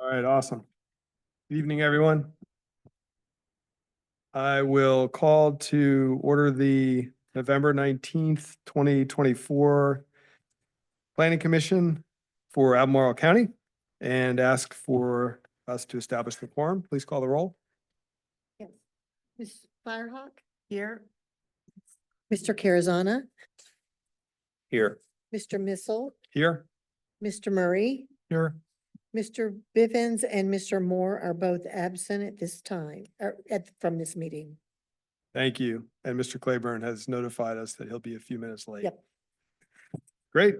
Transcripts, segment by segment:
All right, awesome. Good evening, everyone. I will call to order the November 19th, 2024 Planning Commission for Albemarle County and ask for us to establish the quorum. Please call the roll. Yes. Ms. Firehawk? Here. Mr. Carazana? Here. Mr. Missile? Here. Mr. Murray? Here. Mr. Bivens and Mr. Moore are both absent at this time, from this meeting. Thank you. And Mr. Claiborne has notified us that he'll be a few minutes late. Yep. Great.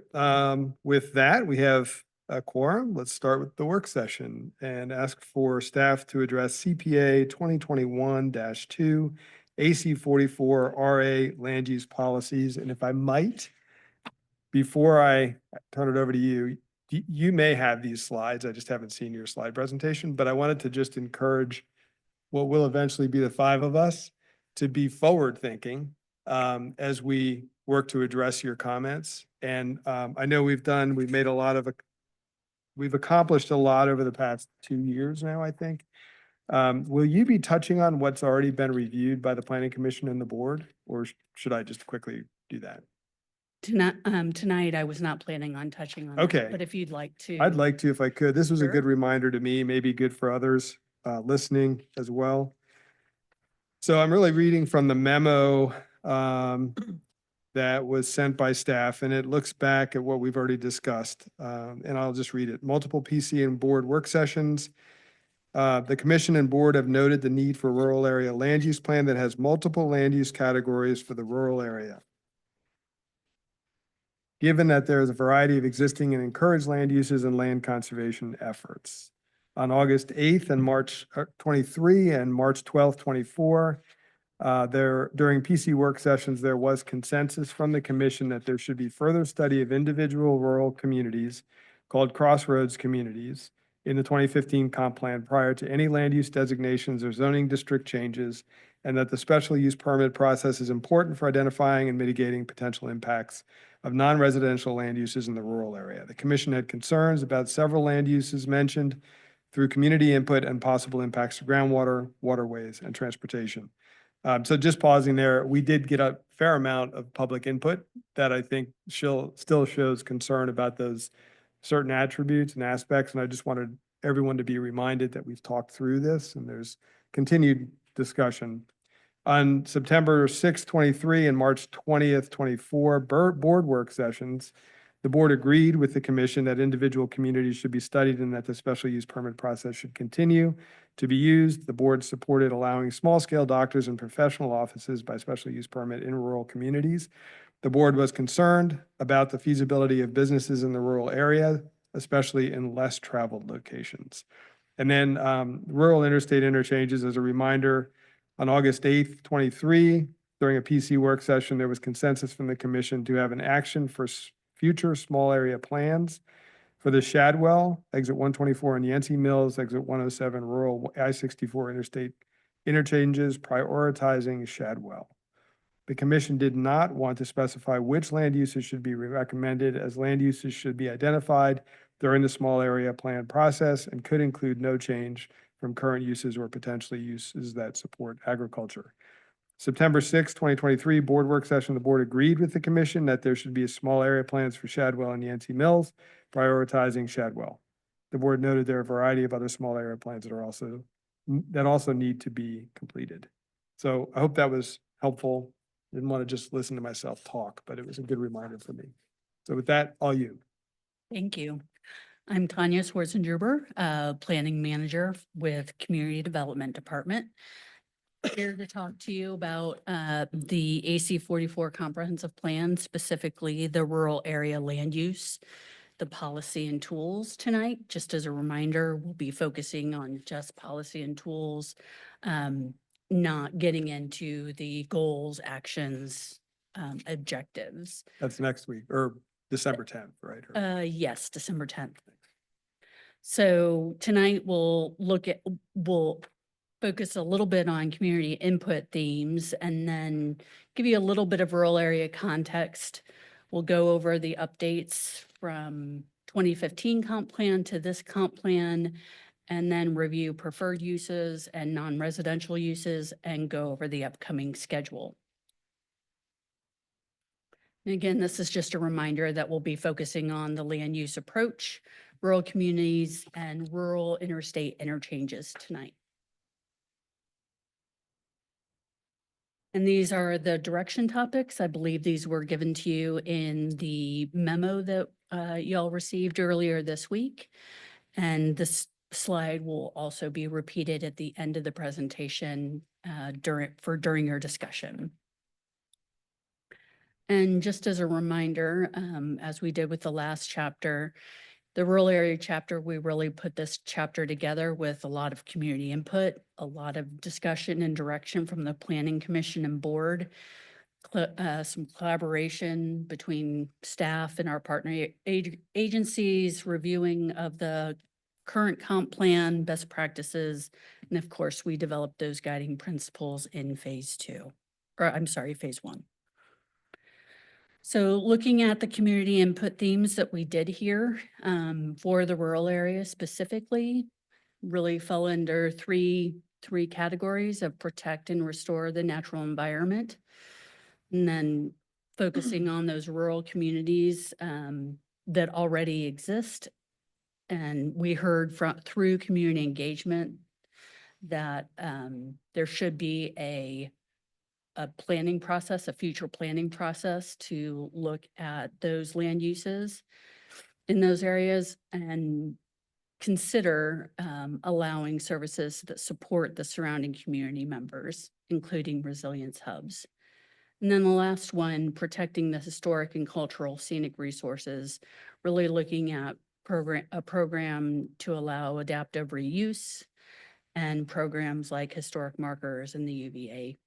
With that, we have a quorum. Let's start with the work session and ask for staff to address CPA 2021-2 AC 44 RA land use policies. And if I might, before I turn it over to you, you may have these slides. I just haven't seen your slide presentation, but I wanted to just encourage what will eventually be the five of us to be forward thinking as we work to address your comments. And I know we've accomplished a lot over the past 2 years now, I think. Will you be touching on what's already been reviewed by the Planning Commission and the board, or should I just quickly do that? Tonight, I was not planning on touching on Okay. that, but if you'd like to. I'd like to, if I could. This was a Sure. good reminder to me, maybe good for others listening as well. So I'm really reading from the memo that was sent by staff, and it looks back at what we've already discussed. And I'll just read it. Multiple PC and board work sessions. The commission and board have noted the need for rural area land use plan that has multiple land use categories for the rural area. Given that there is a variety of existing and encouraged land uses and land conservation efforts. On August 8th and March 23 and March 12th, 24, during PC work sessions, there was consensus from the commission that there should be further study of individual rural communities called crossroads communities in the 2015 comp plan prior to any land use designations or zoning district changes, and that the special use permit process is important for identifying and mitigating potential impacts of non-residential land uses in the rural area. The commission had concerns about several land uses mentioned through community input and possible impacts to groundwater, waterways, and transportation. So just pausing there, we did get a fair amount of public input that I think still shows concern about those certain attributes and aspects. And I just wanted everyone to be reminded that we've talked through this and there's continued discussion. On September 6th, 23 and March 20th, 24 board work sessions, the board agreed with the commission that individual communities should be studied and that the special use permit process should continue to be used. The board supported allowing small-scale doctors and professional offices by special use permit in rural communities. The board was concerned about the feasibility of businesses in the rural area, especially in less traveled locations. And then rural interstate interchanges, as a reminder, on August 8th, 23, during a PC work session, there was consensus from the commission to have an action for future small area plans for the Shadwell, exit 124 and Yancey Mills, exit 107 rural I-64 interstate interchanges, prioritizing Shadwell. The commission did not want to specify which land uses should be recommended, as land uses should be identified during the small area plan process and could include no change from current uses or potentially uses that support agriculture. September 6, 2023, board work session, the board agreed with the commission that there should be a small area plans for Shadwell and Yancey Mills, prioritizing Shadwell. The board noted there are a variety of other small area plans that also need to be completed. So I hope that was helpful. Didn't want to just listen to myself talk, but it was a good reminder for me. So with that, all you. Thank you. I'm Tanya Swarzengerber, Planning Manager with Community Development Department. Here to talk to you about the AC 44 Comprehensive Plan, specifically the rural area land use, the policy and tools tonight. Just as a reminder, we'll be focusing on just policy and tools, not getting into the goals, actions, objectives. That's next week or December 10th, right? Yes, December 10th. So tonight we'll focus a little bit on community input themes and then give you a little bit of rural area context. We'll go over the updates from 2015 comp plan to this comp plan, and then review preferred uses and non-residential uses and go over the upcoming schedule. And again, this is just a reminder that we'll be focusing on the land use approach, rural communities, and rural interstate interchanges tonight. And these are the direction topics. I believe these were given to you in the memo that y'all received earlier this week. And this slide will also be repeated at the end of the presentation during your discussion. And just as a reminder, as we did with the last chapter, the rural area chapter, we really put this chapter together with a lot of community input, a lot of discussion and direction from the Planning Commission and board, some collaboration between staff and our partner agencies, reviewing of the current comp plan, best practices, and of course, we developed those guiding principles in phase 1. So looking at the community input themes that we did here for the rural area specifically, really fell under three categories of protect and restore the natural environment. And then focusing on those rural communities that already exist. And we heard through community engagement that there should be a planning process, a future planning process to look at those land uses in those areas and consider allowing services that support the surrounding community members, including resilience hubs. And then the last one, protecting the historic and cultural scenic resources, really looking at a program to allow adaptive reuse and programs like historic markers and the UVA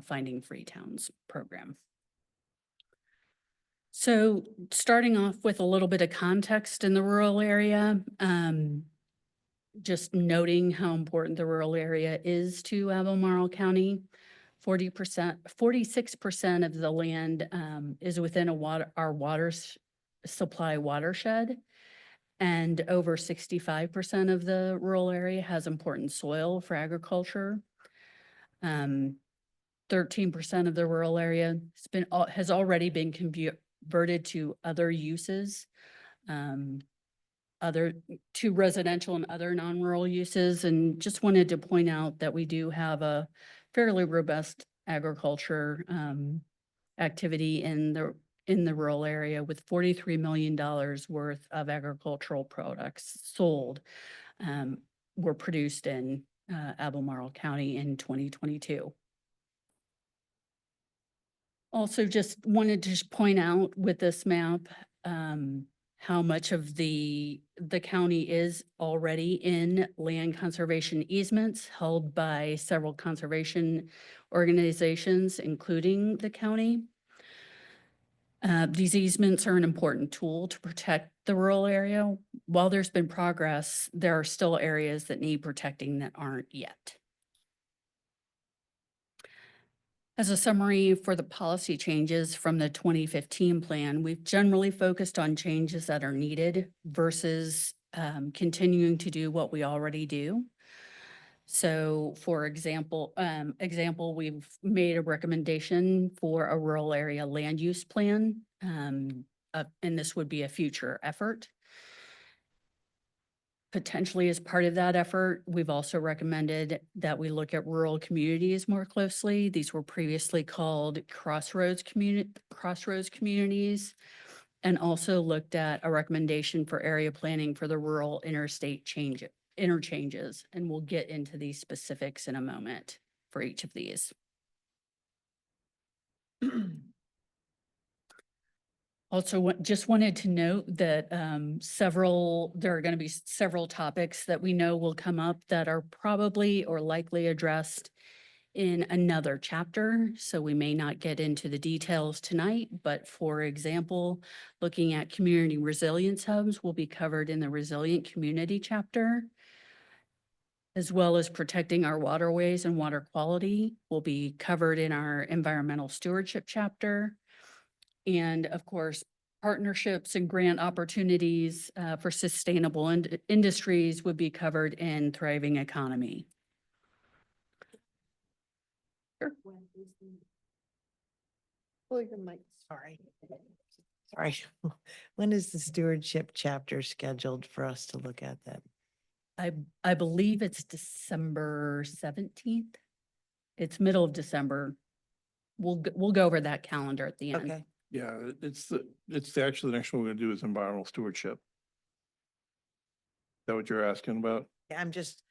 Finding Free Towns program. So starting off with a little bit of context in the rural area, just noting how important the rural area is to Albemarle County. 46% of the land is within our water supply watershed, and over 65% of the rural area has important soil for agriculture. 13% of the rural area has already been converted to other uses, to residential and other non-rural uses, and just wanted to point out that we do have a fairly robust agriculture activity in the rural area with $43 million worth of agricultural products sold were produced in Albemarle County in 2022. Also just wanted to point out with this map how much of the county is already in land conservation easements held by several conservation organizations, including the county. These easements are an important tool to protect the rural area. While there's been progress, there are still areas that need protecting that aren't yet. As a summary for the policy changes from the 2015 plan, we've generally focused on changes that are needed versus continuing to do what we already do. So for example, we've made a recommendation for a rural area land use plan, and this would be a future effort. Potentially as part of that effort, we've also recommended that we look at rural communities more closely. These were previously called crossroads communities, and also looked at a recommendation for area planning for the rural interstate interchanges. And we'll get into these specifics in a moment for each of these. Also, just wanted to note that there are going to be several topics that we know will come up that are probably or likely addressed in another chapter. So we may not get into the details tonight, but for example, looking at community resilience hubs will be covered in the resilient community chapter, as well as protecting our waterways and water quality will be covered in our environmental stewardship chapter. And of course, partnerships and grant opportunities for sustainable industries would be covered in thriving economy. Pull your mic. Sorry. Sorry. When is the stewardship chapter scheduled for us to look at that? I believe it's December 17th. It's middle of December. We'll go over that calendar at the end. Okay, Yeah, actually the next one we're gonna do is environmental stewardship. Is that what you're asking about? Yeah, I'm just,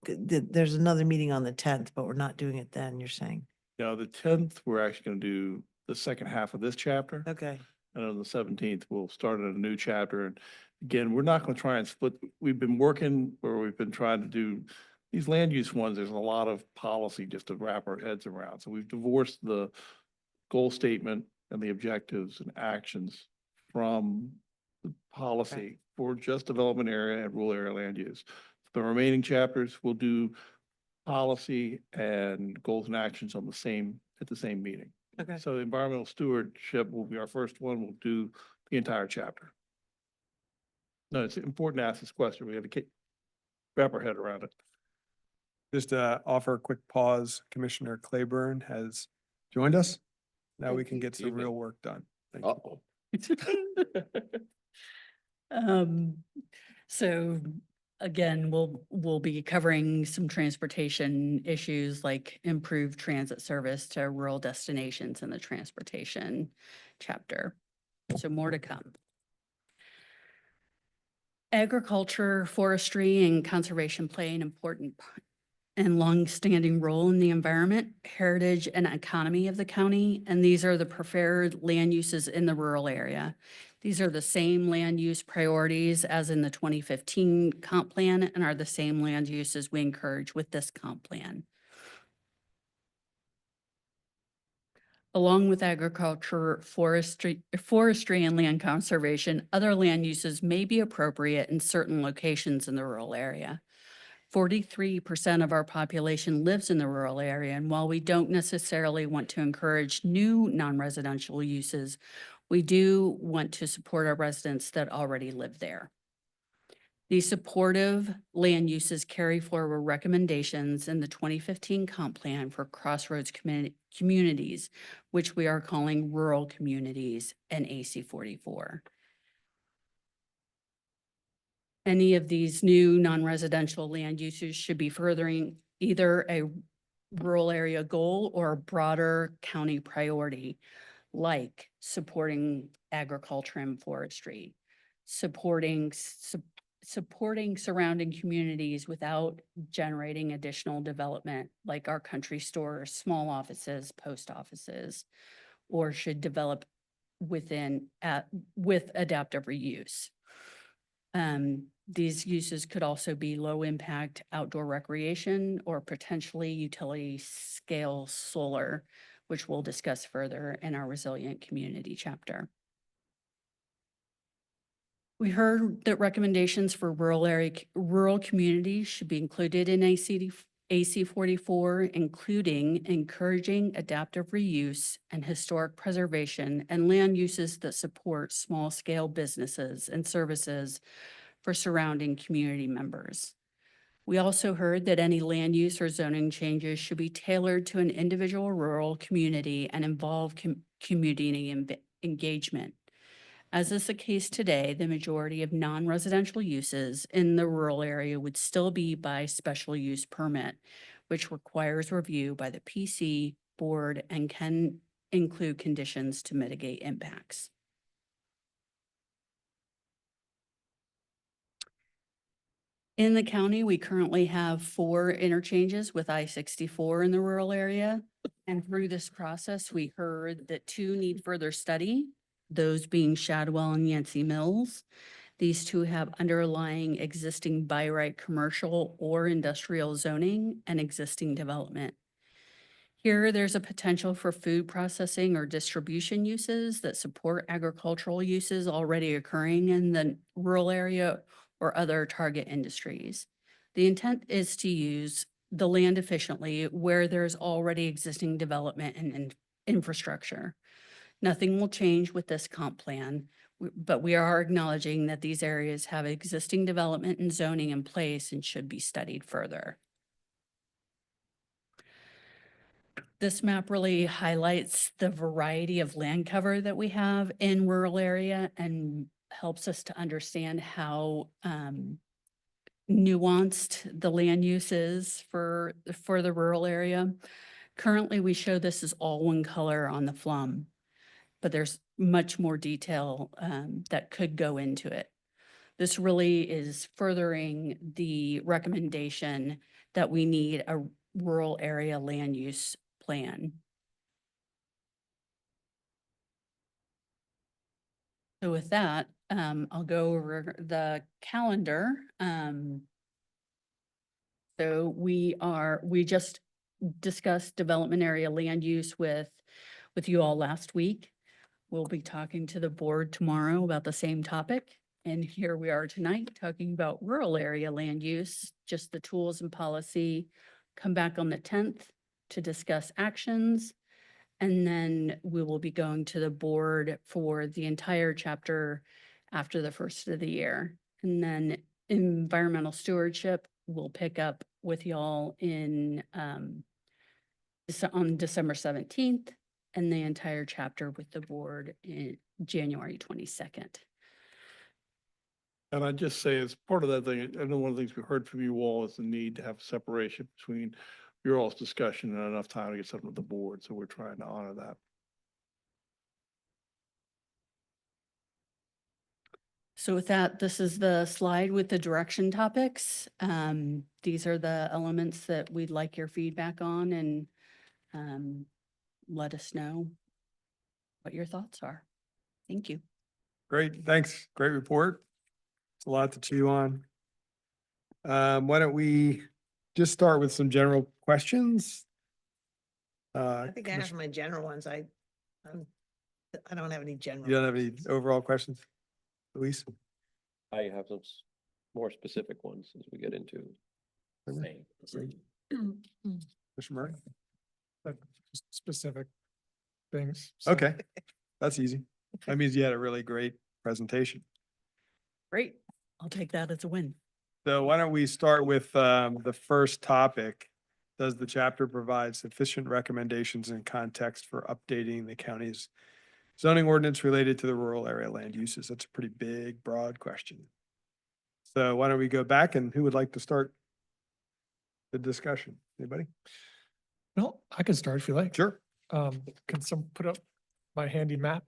there's another meeting on the 10th, but we're not doing it then, you're saying? Yeah, the 10th, we're actually gonna do the second half of this chapter. Okay, And on the 17th, we'll start a new chapter. And again, we're not gonna try and split, we've been working, or we've been trying to do these land use ones, there's a lot of policy just to wrap our heads around. So we've divorced the goal statement and the objectives and actions from the policy for just development area and rural area land use. The remaining chapters will do policy and goals and actions on at the same meeting. okay. So environmental stewardship will be our first one. We'll do the entire chapter. No, it's important to ask this question. We have to wrap our head around it. Just to offer a quick pause, Commissioner Claiborne has joined us. Now we can get some real work done. Thank you. So again, we'll be covering some transportation issues like improved transit service to rural destinations in the transportation chapter. So more to come. Agriculture, forestry, and conservation play an important and long-standing role in the environment, heritage, and economy of the county, and these are the preferred land uses in the rural area. These are the same land use priorities as in the 2015 comp plan and are the same land uses we encourage with this comp plan. Along with agriculture, forestry, and land conservation, other land uses may be appropriate in certain locations in the rural area. 43% of our population lives in the rural area, and while we don't necessarily want to encourage new non-residential uses, we do want to support our residents that already live there. These supportive land uses carry forward recommendations in the 2015 comp plan for Crossroads communities, which we are calling rural communities and AC 44. Any of these new non-residential land uses should be furthering either a rural area goal or a broader county priority, like supporting agriculture and forestry, supporting surrounding communities without generating additional development, like our country stores, small offices, post offices, or should develop with adaptive reuse. These uses could also be low impact outdoor recreation or potentially utility scale solar, which we'll discuss further in our resilient community chapter. We heard that recommendations for rural communities should be included in AC 44, including encouraging adaptive reuse and historic preservation and land uses that support small scale businesses and services for surrounding community members. We also heard that any land use or zoning changes should be tailored to an individual rural community and involve community engagement. As is the case today, the majority of non-residential uses in the rural area would still be by special use permit, which requires review by the PC board and can include conditions to mitigate impacts. In the county, we currently have 4 interchanges with I-64 in the rural area. And through this process, we heard that 2 need further study, those being Shadwell and Yancey Mills. These 2 have underlying existing by right commercial or industrial zoning and existing development. Here, there's a potential for food processing or distribution uses that support agricultural uses already occurring in the rural area or other target industries. The intent is to use the land efficiently where there's already existing development and infrastructure. Nothing will change with this comp plan, but we are acknowledging that these areas have existing development and zoning in place and should be studied further. This map really highlights the variety of land cover that we have in rural area and helps us to understand how nuanced the land use is for the rural area. Currently, we show this as all one color on the flum, but there's much more detail that could go into it. This really is furthering the recommendation that we need a rural area land use plan. So with that, I'll go over the calendar. So we just discussed development area land use with you all last week. We'll be talking to the board tomorrow about the same topic. And here we are tonight talking about rural area land use, just the tools and policy. Come back on the 10th to discuss actions. And then we will be going to the board for the entire chapter after the first of the year. And then environmental stewardship will pick up with y'all in on December 17th, and the entire chapter with the board in January 22nd. And I just say, as part of that thing, I know one of the things we heard from you all is the need to have separation between your all's discussion and enough time to get something to the board. So we're trying to honor that. So with that, this is the slide with the direction topics. These are the elements that we'd like your feedback on, and let us know what your thoughts are. Thank you. Great, thanks. Great report. It's a lot to chew on. Why don't we just start with some general questions? I think I have Commissioner- my general ones. I don't have any general. You don't have any questions. overall questions? Luis? I have some more specific ones as we get into. Okay. Commissioner Murray? Just specific things. Okay, that's easy. That means you had a really great presentation. Great. I'll take that as a win. So why don't we start with the first topic? Does the chapter provide sufficient recommendations and context for updating the county's zoning ordinance related to the rural area land uses? That's a pretty big, broad question. So why don't we go back, and who would like to start the discussion? Anybody? Well, I can start if you like. Sure. Can someone put up my handy map?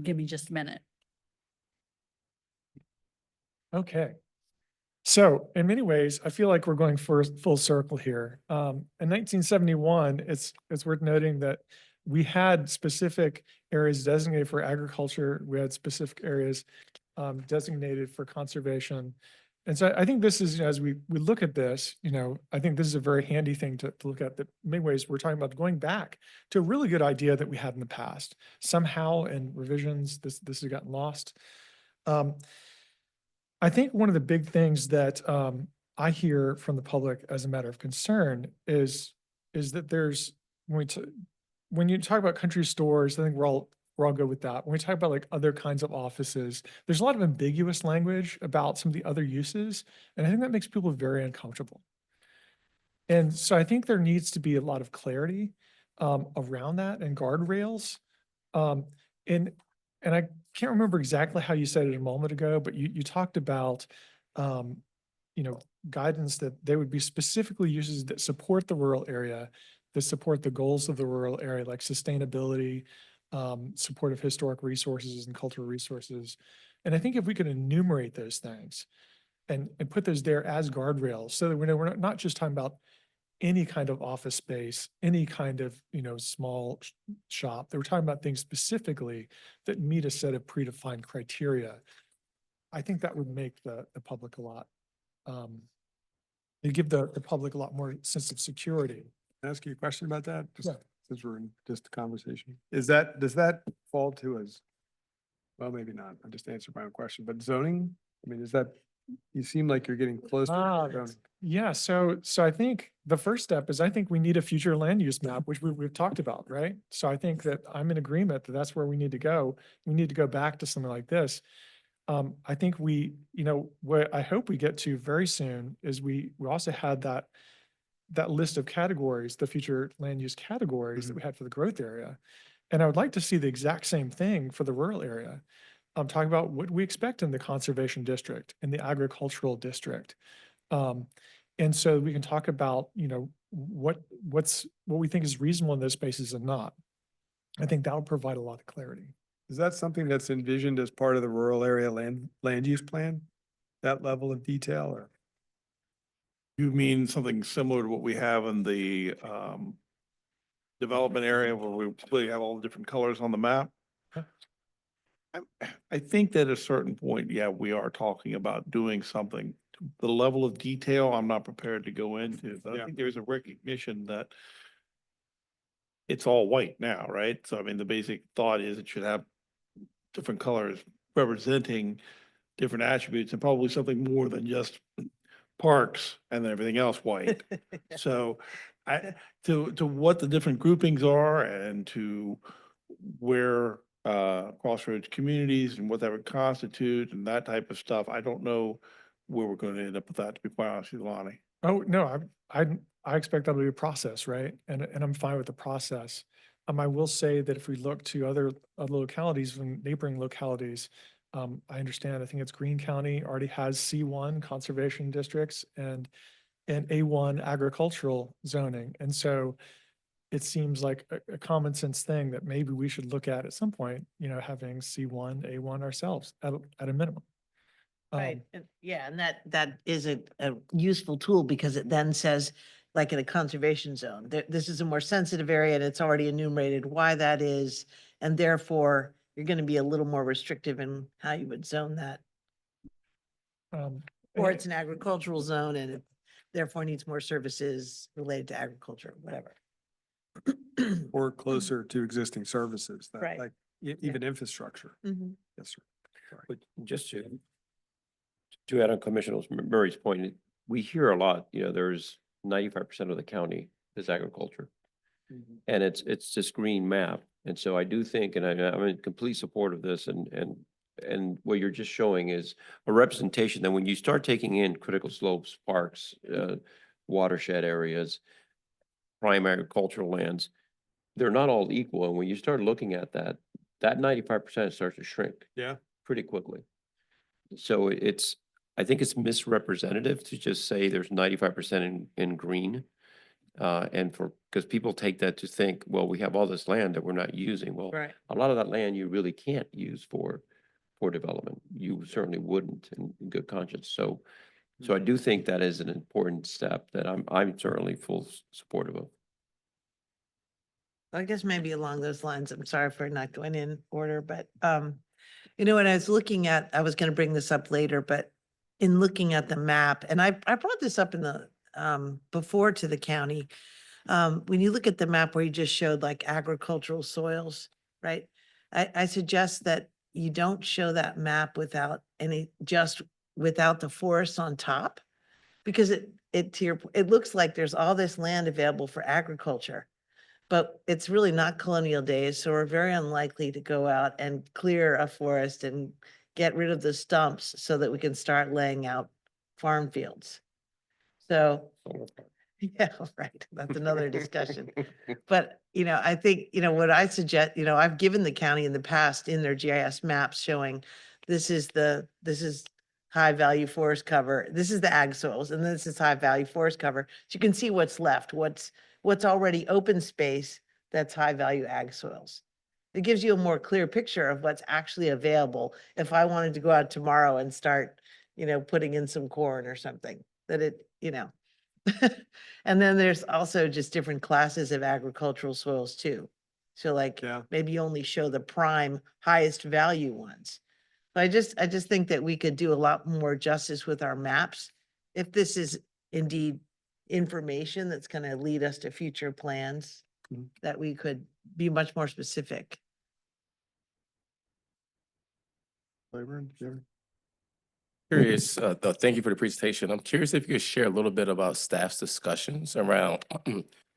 Give me just a minute. Okay. So in many ways, I feel like we're going full circle here. In 1971, it's worth noting that we had specific areas designated for agriculture. We had specific areas designated for conservation. And so I think this is, as we look at this, I think this is a very handy thing to look at. That in many ways, we're talking about going back to a really good idea that we had in the past. Somehow in revisions, this has gotten lost. I think one of the big things that I hear from the public as a matter of concern is that there's, when you talk about country stores, I think we're all good with that. When we talk about like other kinds of offices, there's a lot of ambiguous language about some of the other uses, and I think that makes people very uncomfortable. And so I think there needs to be a lot of clarity around that and guardrails. And I can't remember exactly how you said it a moment ago, but you talked about, guidance that there would be specifically uses that support the rural area, that support the goals of the rural area, like sustainability, support of historic resources and cultural resources. And I think if we could enumerate those things and put those there as guardrails, so that we know we're not just talking about any kind of office space, any kind of, small shop, that we're talking about things specifically that meet a set of predefined criteria. I think that would make the public a lot, it'd give the public a lot more sense of security. Can I ask you a question about that? Just Yeah. since we're in just a conversation. Does that fall to us? Well, maybe not. I just answered my own question, but zoning, I mean, is that You seem like you're getting close. Ah, yeah, so I think the first step is I think we need a future land use map, which we've talked about, right? So I think that I'm in agreement that that's where we need to go. We need to go back to something like this. I think what I hope we get to very soon is we also had that list of categories, the future land use categories that we had for the growth area. And I would like to see the exact same thing for the rural area. I'm talking about what we expect in the conservation district, in the agricultural district. Um, and so we can talk about, what we think is reasonable in those spaces and not. I think that'll provide a lot of clarity. Is that something that's envisioned as part of the rural area land use plan? That level of detail or? You mean something similar to what we have in the development area where we really have all the different colors on the map? Yeah. I think that at a certain point, yeah, we are talking about doing something. The level of detail, I'm not prepared to go into, but I Yeah. think there's a recognition that it's all white now, right? So I mean, the basic thought is it should have different colors representing different attributes and probably something more than just parks and then everything else white. So to what the different groupings are and to where crossroads communities and what that would constitute and that type of stuff, I don't know where we're going to end up with that, to be quite honest with you, Lonnie. Oh, no, I expect that'll be a process, right? And I'm fine with the process. I will say that if we look to other localities and neighboring localities, I understand, I think it's Greene County already has C1 conservation districts and A1 agricultural zoning. And so it seems like a common sense thing that maybe we should look at some point, having C1, A1 ourselves at a minimum. Right, and yeah, and that is a useful tool because it then says, like in a conservation zone, this is a more sensitive area and it's already enumerated why that is. And therefore, you're gonna be a little more restrictive in how you would zone that. Or it's an agricultural zone and it therefore needs more services related to agriculture, whatever. Or closer to existing services, that Right. like even infrastructure. Mhm. Yes, sir. Sorry. But just to add on Commissioner Murray's point, we hear a lot, there's 95% of the county is agriculture. And it's this green map. And so I do think, and I'm in complete support of this and what you're just showing is a representation that when you start taking in critical slopes, parks, watershed areas, prime agricultural lands, they're not all equal. And when you start looking at that 95% starts to shrink. Yeah. Pretty quickly. So I think it's misrepresentative to just say there's 95% in green. Because people take that to think, well, we have all this land that we're not using. Well, Right. a lot of that land you really can't use for development. You certainly wouldn't in good conscience. So I do think that is an important step that I'm certainly full supportive of. I guess maybe along those lines, I'm sorry for not going in order, but, when I was looking at, I was gonna bring this up later, but in looking at the map, and I brought this up in the, before to the county. When you look at the map where you just showed like agricultural soils, right? I suggest that you don't show that map without without the forest on top. Because it looks like there's all this land available for agriculture. But it's really not colonial days, so we're very unlikely to go out and clear a forest and get rid of the stumps so that we can start laying out farm fields. So, yeah, right, that's another discussion. But, I think, what I suggest, I've given the county in the past in their GIS maps showing this is high value forest cover, this is the ag soils, and this is high value forest cover. So you can see what's left, what's already open space that's high value ag soils. It gives you a more clear picture of what's actually available if I wanted to go out tomorrow and start, putting in some corn or something that And then there's also just different classes of agricultural soils too. So like, Yeah. maybe you only show the prime highest value ones. But I just think that we could do a lot more justice with our maps. If this is indeed information that's gonna lead us to future plans, Mhm. that we could be much more specific. Claiborne, Jim? Curious, thank you for the presentation. I'm curious if you could share a little bit about staff's discussions around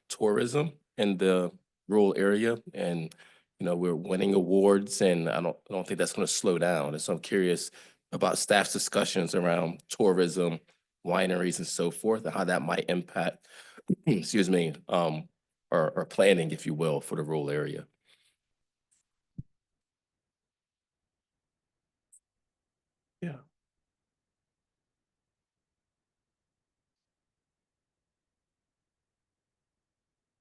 tourism in the rural area. And, you know, we're winning awards and I don't think that's going to slow down. And so I'm curious about staff's discussions around tourism, wineries and so forth, and how that might impact, excuse me, or planning, if you will, for the rural area. Yeah.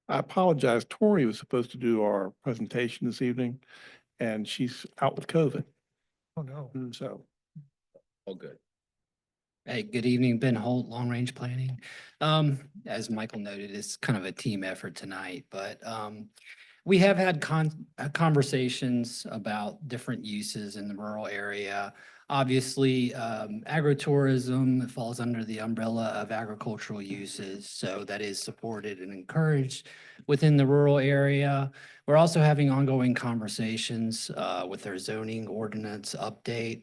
I apologize. Tori was supposed to do our presentation this evening, and she's out with COVID. Oh, no. And so, Oh, good. Hey, good evening, Ben Holt, Long Range Planning. As Michael noted, it's kind of a team effort tonight, but we have had conversations about different uses in the rural area. Obviously, agritourism falls under the umbrella of agricultural uses, so that is supported and encouraged within the rural area. We're also having ongoing conversations with our zoning ordinance update.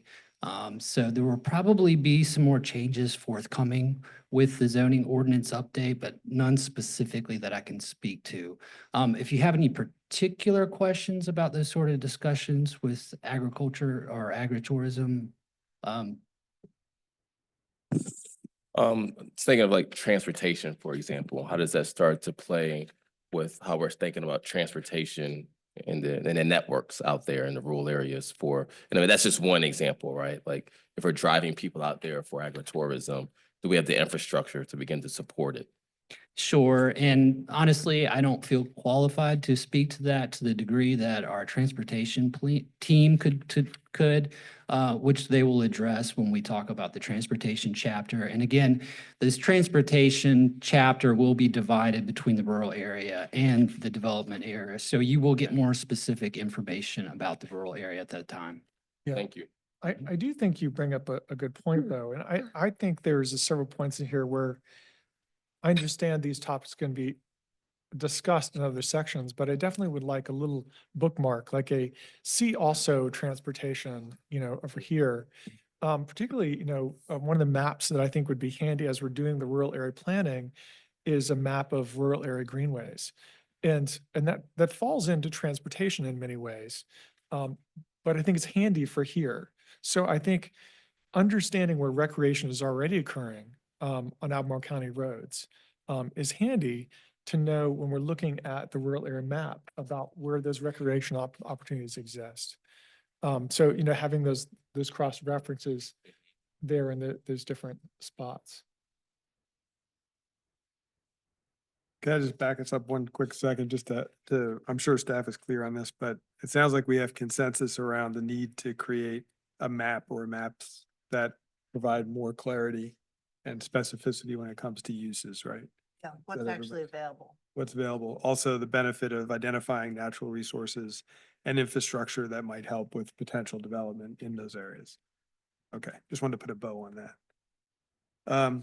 So there will probably be some more changes forthcoming with the zoning ordinance update, but none specifically that I can speak to. If you have any particular questions about those sort of discussions with agriculture or agritourism, Thinking of like transportation, for example, how does that start to play with how we're thinking about transportation and the networks out there in the rural areas for, and I mean, that's just one example, right? Like if we're driving people out there for agritourism, do we have the infrastructure to begin to support it? sure. And honestly, I don't feel qualified to speak to that to the degree that our transportation team could, which they will address when we talk about the transportation chapter. And again, this transportation chapter will be divided between the rural area and the development area. So you will get more specific information about the rural area at that time. Yeah. Thank you. I do think you bring up a good point, though. And I think there's several points in here where I understand these topics can be discussed in other sections, but I definitely would like a little bookmark, like a see also transportation, over here. Particularly, one of the maps that I think would be handy as we're doing the rural area planning is a map of rural area greenways. And that falls into transportation in many ways. But I think it's handy for here. So I think understanding where recreation is already occurring on Albemarle County roads is handy to know when we're looking at the rural area map about where those recreational opportunities exist. So, having those cross references there in those different spots. Can I just back us up one quick second, just I'm sure staff is clear on this, but it sounds like we have consensus around the need to create a map or maps that provide more clarity and specificity when it comes to uses, right? Yeah, what's that actually available. What's available. Also, the benefit of identifying natural resources and infrastructure that might help with potential development in those areas. Okay, just wanted to put a bow on that.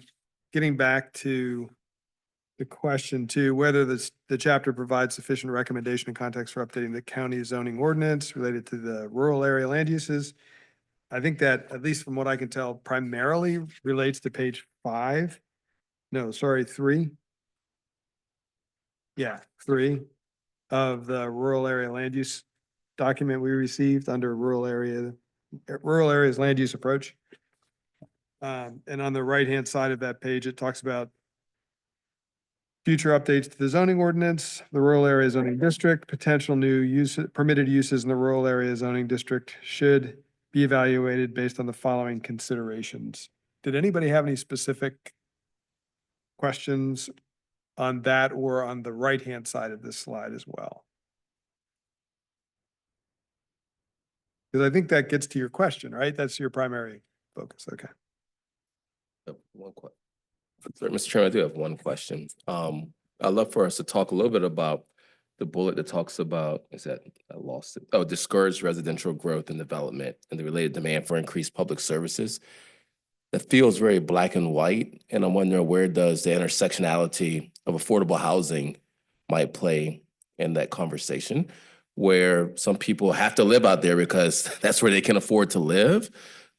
Getting back to the question too, whether the chapter provides sufficient recommendation and context for updating the county zoning ordinance related to the rural area land uses. I think that, at least from what I can tell, primarily relates to page 5. No, sorry, 3. Yeah, 3 of the rural area land use document we received under rural areas land use approach. And on the right-hand side of that page, it talks about future updates to the zoning ordinance, the rural area zoning district, potential new permitted uses in the rural area zoning district should be evaluated based on the following considerations. Did anybody have any specific questions on that or on the right-hand side of this slide as well? Because I think that gets to your question, right? That's your primary focus. Okay. Sorry, Mr. Chairman, I do have one question. I'd love for us to talk a little bit about the bullet that talks about, I lost it. Oh, discouraged residential growth and development and the related demand for increased public services. That feels very black and white. And I'm wondering, where does the intersectionality of affordable housing might play in that conversation, where some people have to live out there because that's where they can afford to live.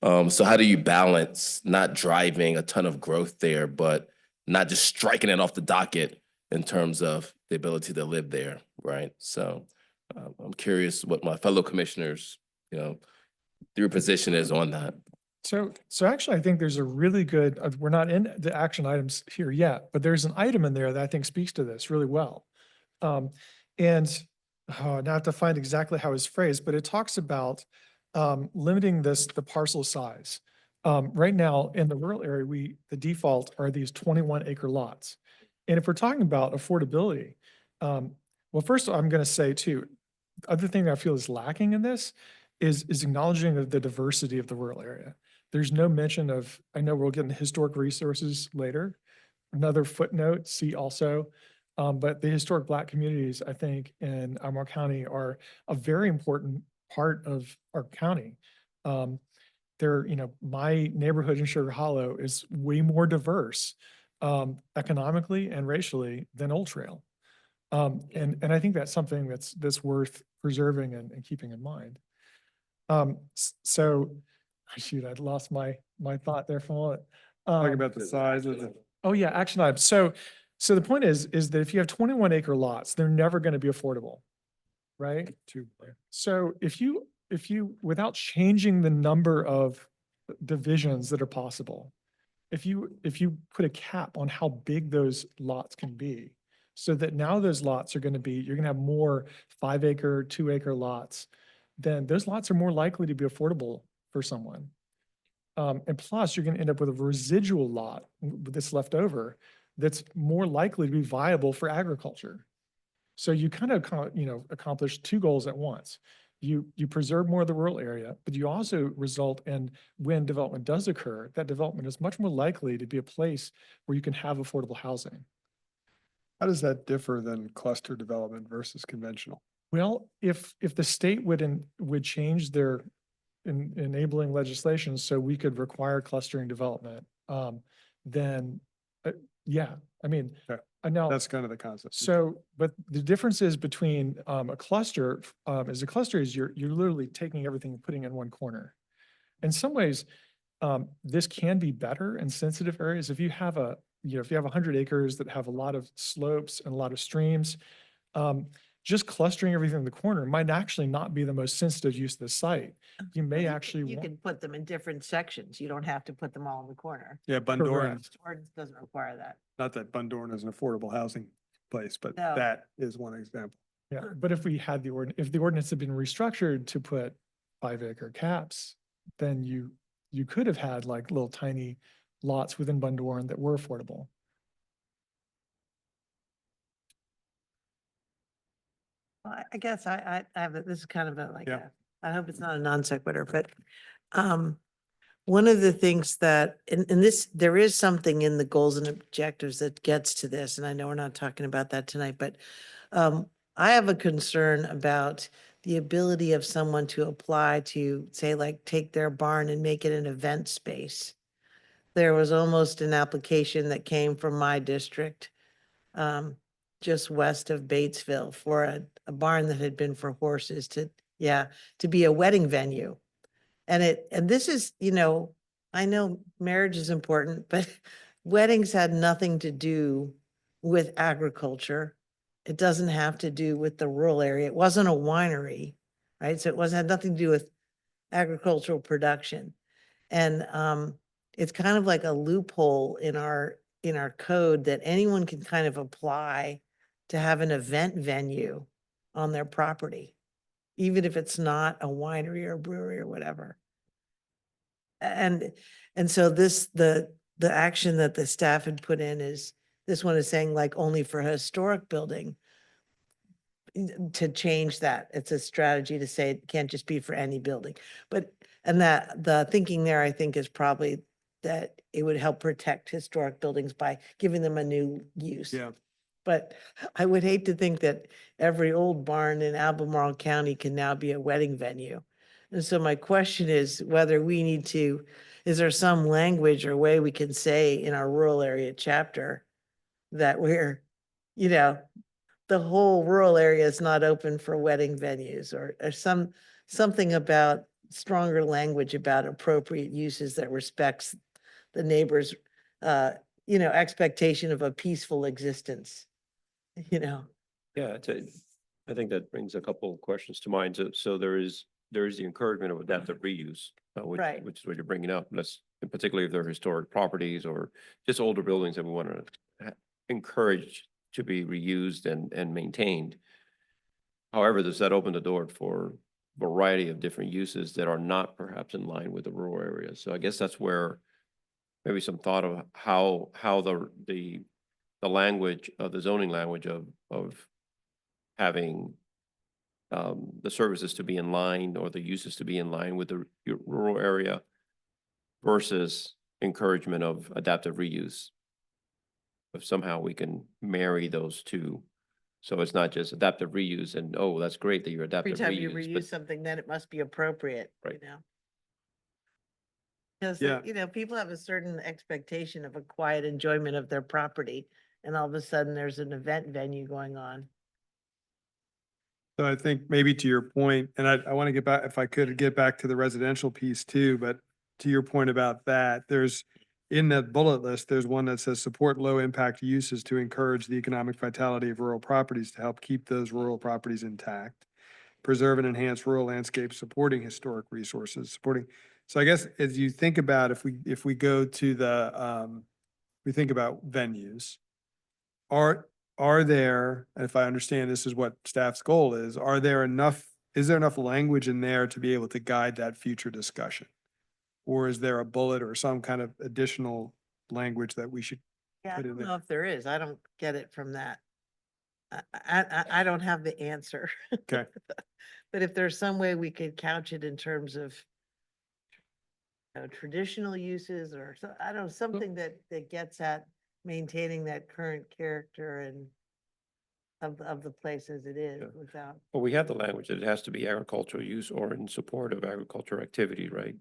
So how do you balance not driving a ton of growth there, but not just striking it off the docket in terms of the ability to live there, right? So I'm curious what my fellow commissioners, your position is on that. So actually, I think there's a really good, we're not in the action items here yet, but there's an item in there that I think speaks to this really well. And now I have to find exactly how it's phrased, but it talks about limiting the parcel size. Right now, in the rural area, the default are these 21 acre lots. And if we're talking about affordability, well, first I'm going to say too, other thing I feel is lacking in this is acknowledging of the diversity of the rural area. There's no mention of, I know we'll get into historic resources later. Another footnote, see also, but the historic Black communities, I think, in Albemarle County are a very important part of our county. My neighborhood in Sugar Hollow is way more diverse economically and racially than Old Trail. And I think that's something that's worth preserving and keeping in mind. So, shoot, I'd lost my thought there for a moment. Talking about the size of the. Oh, yeah, action items. So the point is that if you have 21 acre lots, they're never going to be affordable, right? So if you, without changing the number of divisions that are possible, if you put a cap on how big those lots can be, so that now those lots are going to be, you're going to have more 5 acre, 2 acre lots, then those lots are more likely to be affordable for someone. And plus, you're going to end up with a residual lot that's left over that's more likely to be viable for agriculture. So you kind of, accomplish two goals at once. You preserve more of the rural area, but you also result in, when development does occur, that development is much more likely to be a place where you can have affordable housing. How does that differ than cluster development versus conventional? Well, if the state would change their enabling legislation so we could require clustering development, then, yeah, I mean, Okay. now. That's kind of the concept. So, but the difference is between a cluster, is you're literally taking everything and putting it in one corner. In some ways, this can be better in sensitive areas. If you have if you have 100 acres that have a lot of slopes and a lot of streams, just clustering everything in the corner might actually not be the most sensitive use of the site. You may actually You want. can put them in different sections. You don't have to put them all in the corner. Yeah, Bundoran, Correct. Ordinance doesn't require that. not that Bundoran is an affordable housing place, but No. that is one example. Yeah, but if we had if the ordinance had been restructured to put 5 acre caps, then you could have had like little tiny lots within Bundoran that were affordable. Well, I guess I have, this is kind of Yeah. I hope it's not a non sequitur, but one of the things that, and this, there is something in the goals and objectives that gets to this, and I know we're not talking about that tonight, but I have a concern about the ability of someone to apply to, say, like, take their barn and make it an event space. There was almost an application that came from my district, just west of Batesville, for a barn that had been for horses to be a wedding venue. And this is, I know marriage is important, but weddings had nothing to do with agriculture. It doesn't have to do with the rural area. It wasn't a winery, right? So had nothing to do with agricultural production. And it's kind of like a loophole in our code that anyone can kind of apply to have an event venue on their property, even if it's not a winery or a brewery or whatever. And so the action that the staff had put in is, this one is saying like only for a historic building, to change that. It's a strategy to say it can't just be for any building. And that the thinking there, I think, is probably that it would help protect historic buildings by giving them a new use. Yeah. But I would hate to think that every old barn in Albemarle County can now be a wedding venue. And so my question is whether we need to, is there some language or way we can say in our rural area chapter that we're, the whole rural area is not open for wedding venues, or something about stronger language about appropriate uses that respects the neighbor's, expectation of a peaceful existence, you know? Yeah, I think that brings a couple of questions to mind. So there is the encouragement of adaptive reuse, Right. which is what you're bringing up. And particularly if they're historic properties or just older buildings that we want to encourage to be reused and maintained. However, does that open the door for variety of different uses that are not perhaps in line with the rural areas? So I guess that's where maybe some thought of how the language of the zoning language of having the services to be in line or the uses to be in line with the rural area versus encouragement of adaptive reuse. If somehow we can marry those two. So it's not just adaptive reuse and, oh, that's great that you're Every adaptive time you reuse, reuse but something, then it must be appropriate, you Right. know? Because, Yeah. people have a certain expectation of a quiet enjoyment of their property, and all of a sudden there's an event venue going on. So I think maybe to your point, and I want to get back, if I could get back to the residential piece too, but to your point about that, there's in that bullet list, there's one that says support low impact uses to encourage the economic vitality of rural properties to help keep those rural properties intact. Preserve and enhance rural landscapes, supporting historic resources, supporting. So I guess as you think about, if we go to we think about venues, are there, and if I understand this is what staff's goal is there enough language in there to be able to guide that future discussion? Or is there a bullet or some kind of additional language that we should Yeah, I put in don't there? know if there is. I don't get it from that. I don't have the answer. Okay. But if there's some way we could couch it in terms of traditional uses or I don't know, something that gets at maintaining that current character and of the place as it is Yeah. without. well, we have the language that it has to be agricultural use or in support of agricultural activity, right?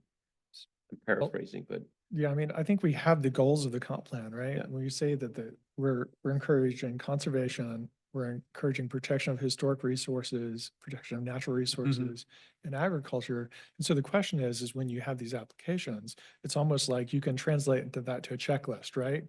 I'm paraphrasing, but Yeah, I mean, I think we have the goals of the comp plan, right? Yeah. When you say that we're encouraging conservation, we're encouraging protection of historic resources, protection of natural resources and agriculture. And so the question is when you have these applications, it's almost like you can translate into that to a checklist, right?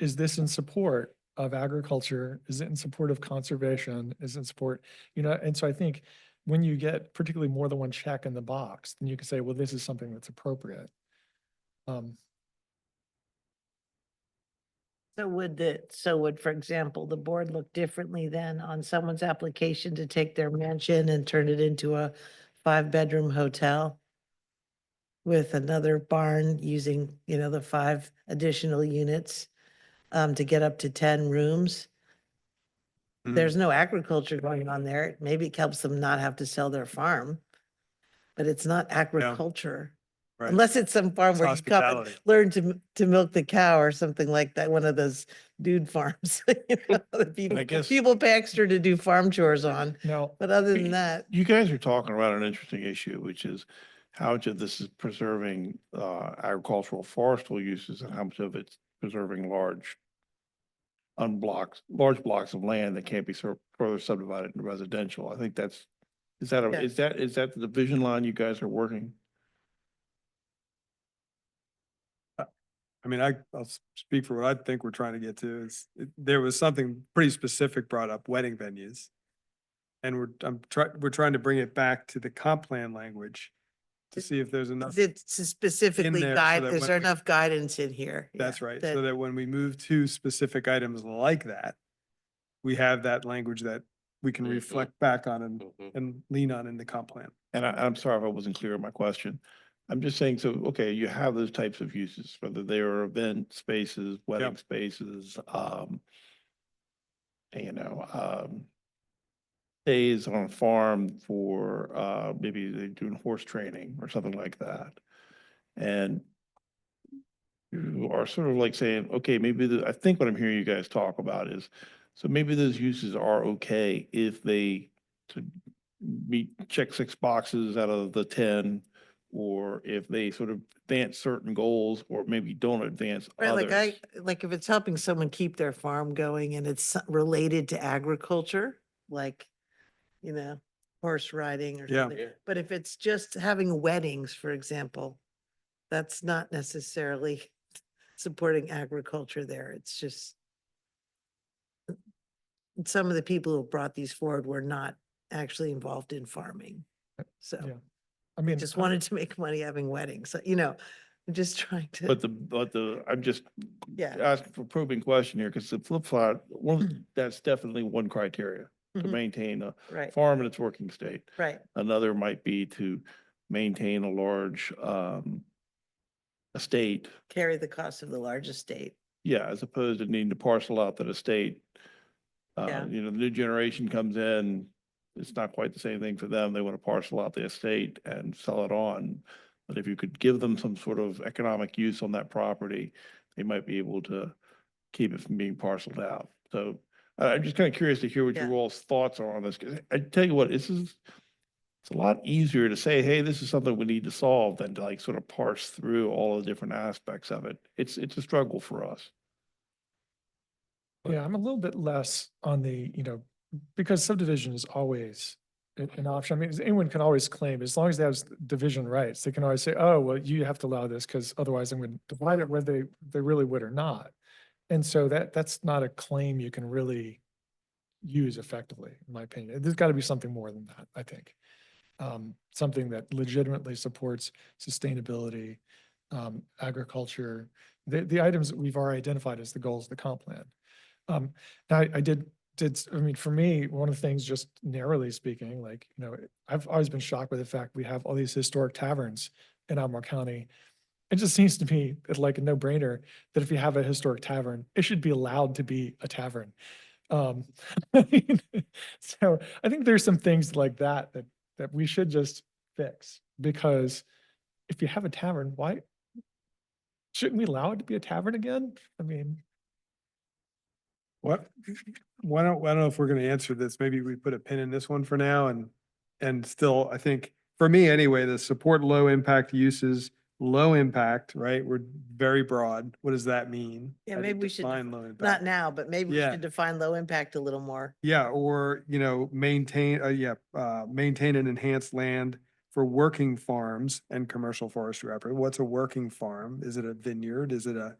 Is this in support of agriculture? Is it in support of conservation? Is it in support, and so I think when you get particularly more than one check in the box, then you can say, well, this is something that's appropriate. So would, for example, the board look differently then on someone's application to take their mansion and turn it into a 5-bedroom hotel? With another barn using, the 5 additional units, to get up to 10 rooms? Mm. There's no agriculture going on there. Maybe it helps them not have to sell their farm. But it's not agriculture. Right. Unless it's some farm It's where you come and hospitality. learn to milk the cow or something like that, one of those dude farms. That I guess- people pay extra to do farm chores on. Now, But other than that, You guys are talking about an interesting issue, which is how much of this is preserving agricultural forestal uses and how much of it's preserving large blocks of land that can't be further subdivided into residential. I think is that the division line you guys are working? I mean, I'll speak for what I think we're trying to get to is, there was something pretty specific brought up, wedding venues. And we're trying to bring it back to the comp plan language to see if there's enough. it's specifically there so guide, that is when there we- enough guidance in here? That's Yeah, right. So that when we move to specific items like that, we have that language that we can Mhm. reflect back on Mhm. and lean on in the comp plan. And I'm sorry if I wasn't clear in my question. I'm just saying, so, okay, you have those types of uses, whether they are event spaces, wedding spaces, you know, days on a farm for, maybe they're doing horse training or something like that. And you are sort of like saying, okay, maybe I think what I'm hearing you guys talk about is, so maybe those uses are okay if they to check 6 boxes out of the 10, or if they sort of advance certain goals, or maybe don't advance right, others. like if it's helping someone keep their farm going and it's related to agriculture, like, horse riding or Yeah. something. But if it's just having weddings, for example, that's not necessarily supporting agriculture there. It's just some of the people who brought these forward were not actually involved in farming. So Yeah. I they mean, just I- wanted to make money having weddings. So, I'm just trying to, I'm just yeah. asking for a probing question here, because the flip side, that's definitely one criteria to Mhm. maintain a Right, farm in its working state. right. Another might be to maintain a large, estate. Carry the cost of the large estate. Yeah, as opposed to needing to parcel out that estate. Yeah. The new generation comes in, it's not quite the same thing for them. They want to parcel out the estate and sell it on. But if you could give them some sort of economic use on that property, they might be able to keep it from being parceled out. So I'm just kind of curious to hear what your Yeah. all's thoughts are on this. 'Cause I tell you what, it's a lot easier to say, hey, this is something we need to solve than to like sort of parse through all the different aspects of it. It's a struggle for us. yeah, I'm a little bit less on the, because subdivision is always an option. I mean, anyone can always claim, as long as they have division rights, they can always say, oh, well, you have to allow this because otherwise I'm going to divide it whether they really would or not. And so that's not a claim you can really use effectively, in my opinion. There's got to be something more than that, I think. Something that legitimately supports sustainability, agriculture, the items that we've already identified as the goals of the comp plan. Now I mean, for me, one of the things, just narrowly speaking, like, I've always been shocked by the fact we have all these historic taverns in Albemarle County. It just seems to me like a no-brainer that if you have a historic tavern, it should be allowed to be a tavern. I mean, so I think there's some things like that we should just fix, because if you have a tavern, why shouldn't we allow it to be a tavern again? I mean, What, I don't know if we're gonna answer this. Maybe we put a pin in this one for now and still, I think, for me anyway, the support low impact uses, low impact, right? We're very broad. What does that mean? Yeah, How do you maybe we should define low impact? Not now, but maybe we Yeah. should define low impact a little more. Yeah, or, maintain, maintain and enhance land for working farms and commercial forestry operation. What's a working farm? Is it a vineyard? Is it a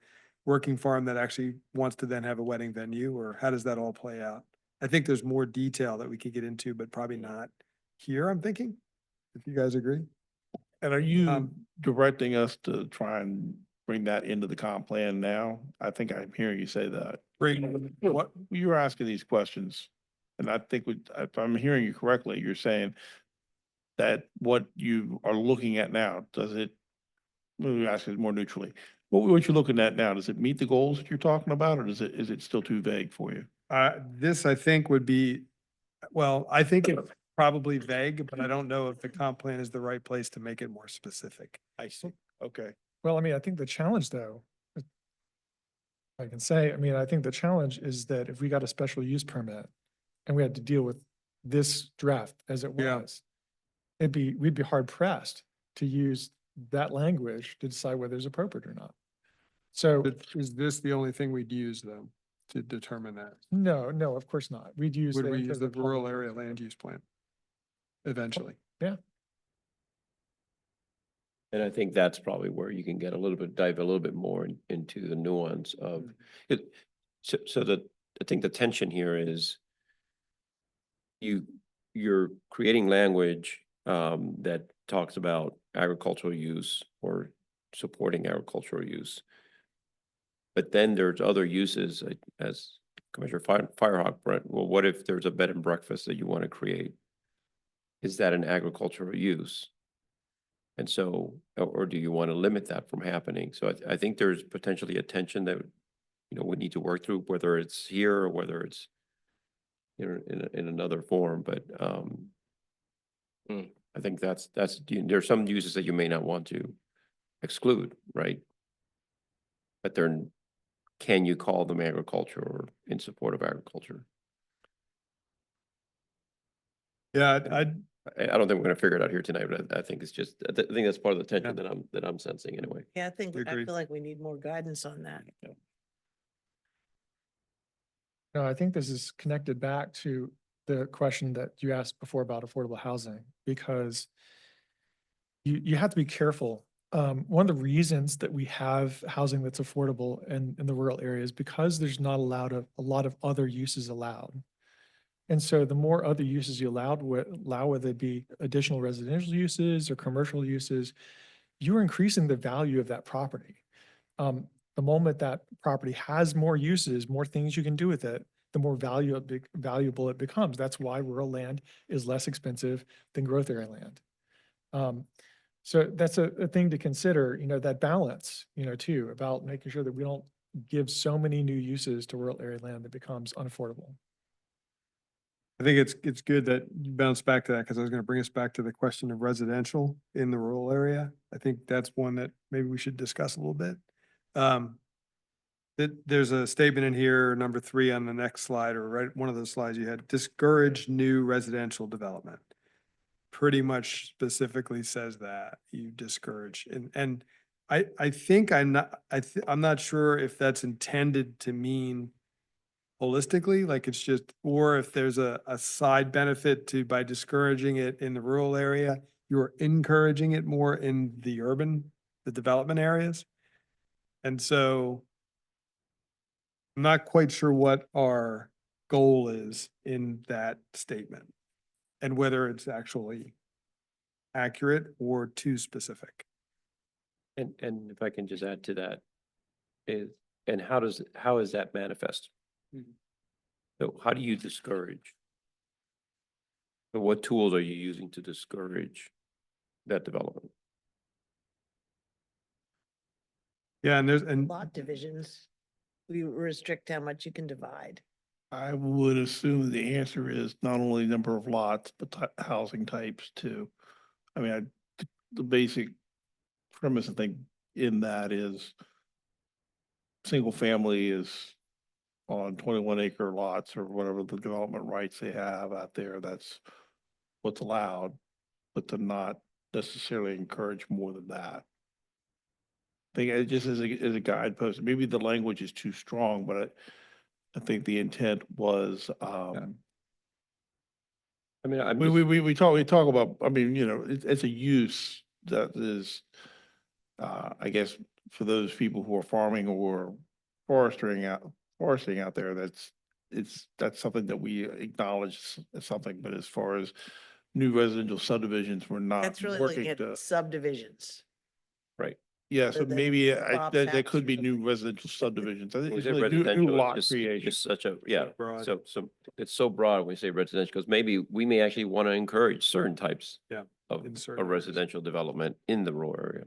working farm that actually wants to then have a wedding venue, or how does that all play out? I think there's more detail that we could get into, but probably not here, I'm thinking, if you guys agree. And are you Um, directing us to try and bring that into the comp plan now? I think I'm hearing you say that. Bring what, You were asking these questions, and I think if I'm hearing you correctly, you're saying that what you are looking at now, let me ask it more neutrally. What you're looking at now, does it meet the goals that you're talking about, or is it still too vague for you? this I think would be, well, I think it's probably vague, but I don't know if the comp plan is the right place to make it more specific. I see. Okay. well, I mean, I think the challenge, though, I can say, I mean, I think the challenge is that if we got a special use permit and we had to deal with this draft as it Yeah. was, we'd be hard pressed to use that language to decide whether it's appropriate or not. So, But is this the only thing we'd use though, to determine that? no, of course not. We'd use. Would the we input use of the rural public. area land use plan? Eventually. And I think that's probably where you can get dive a little bit more into the nuance of it. So I think the tension here is you're creating language that talks about agricultural use or supporting agricultural use. But then there's other uses, as Commissioner Firehawk, Brent, well, what if there's a bed and breakfast that you want to create? Is that an agricultural use? And so, or do you want to limit that from happening? So I think there's potentially a tension that, we need to work through, whether it's here or whether it's in another form, but I think there's some uses that you may not want to exclude, right? But can you call them agriculture or in support of agriculture? Yeah, I don't think we're gonna figure it out here tonight, but I think it's just, I think that's part of the tension Yeah. that I'm sensing anyway. Yeah, I think, I Agreed. feel like we need more guidance on that. No, I think this is connected back to the question that you asked before about affordable housing, because you have to be careful. One of the reasons that we have housing that's affordable in the rural areas, because there's not a lot of other uses allowed. And so the more other uses you allow, whether it be additional residential uses or commercial uses, you're increasing the value of that property. The moment that property has more uses, more things you can do with it, the more valuable it becomes. That's why rural land is less expensive than growth area land. So that's a thing to consider, that balance, too, about making sure that we don't give so many new uses to rural area land that becomes unaffordable. I think it's good that you bounce back to that, because I was going to bring us back to the question of residential in the rural area. I think that's one that maybe we should discuss a little bit. There's a statement in here, number 3 on the next slide, or right, one of those slides you had, discourage new residential development. Pretty much specifically says that you discourage, and I think I'm not sure if that's intended to mean holistically, like it's just, or if there's a side benefit to, by discouraging it in the rural area, you're encouraging it more in the development areas. And so I'm not quite sure what our goal is in that statement and whether it's actually accurate or too specific. And if I can just add to that, and how is that manifest? So how do you discourage? So what tools are you using to discourage that development? Yeah, and Lot divisions. We restrict how much you can divide. I would assume the answer is not only number of lots, but housing types too. I mean, the basic premise, I think, in that is single family is on 21-acre lots or whatever the development rights they have out there. That's what's allowed, but to not necessarily encourage more than that. I think it just as a guidepost, maybe the language is too strong, but I think the intent was, I mean, I'm we talk about, I mean, it's a use that is, I guess, for those people who are farming or foresting out there, that's something that we acknowledge as something, but as far as new residential subdivisions, we're not That's really working looking to, at subdivisions. yeah, so so that maybe Bob's that house could or be something. new residential subdivisions. I think when it's we say really new residential, lot it's creation. just such a, yeah, broad. so it's so broad when we say residential, because maybe we may actually want to encourage certain types Yeah, of in certain a areas. residential development in the rural area.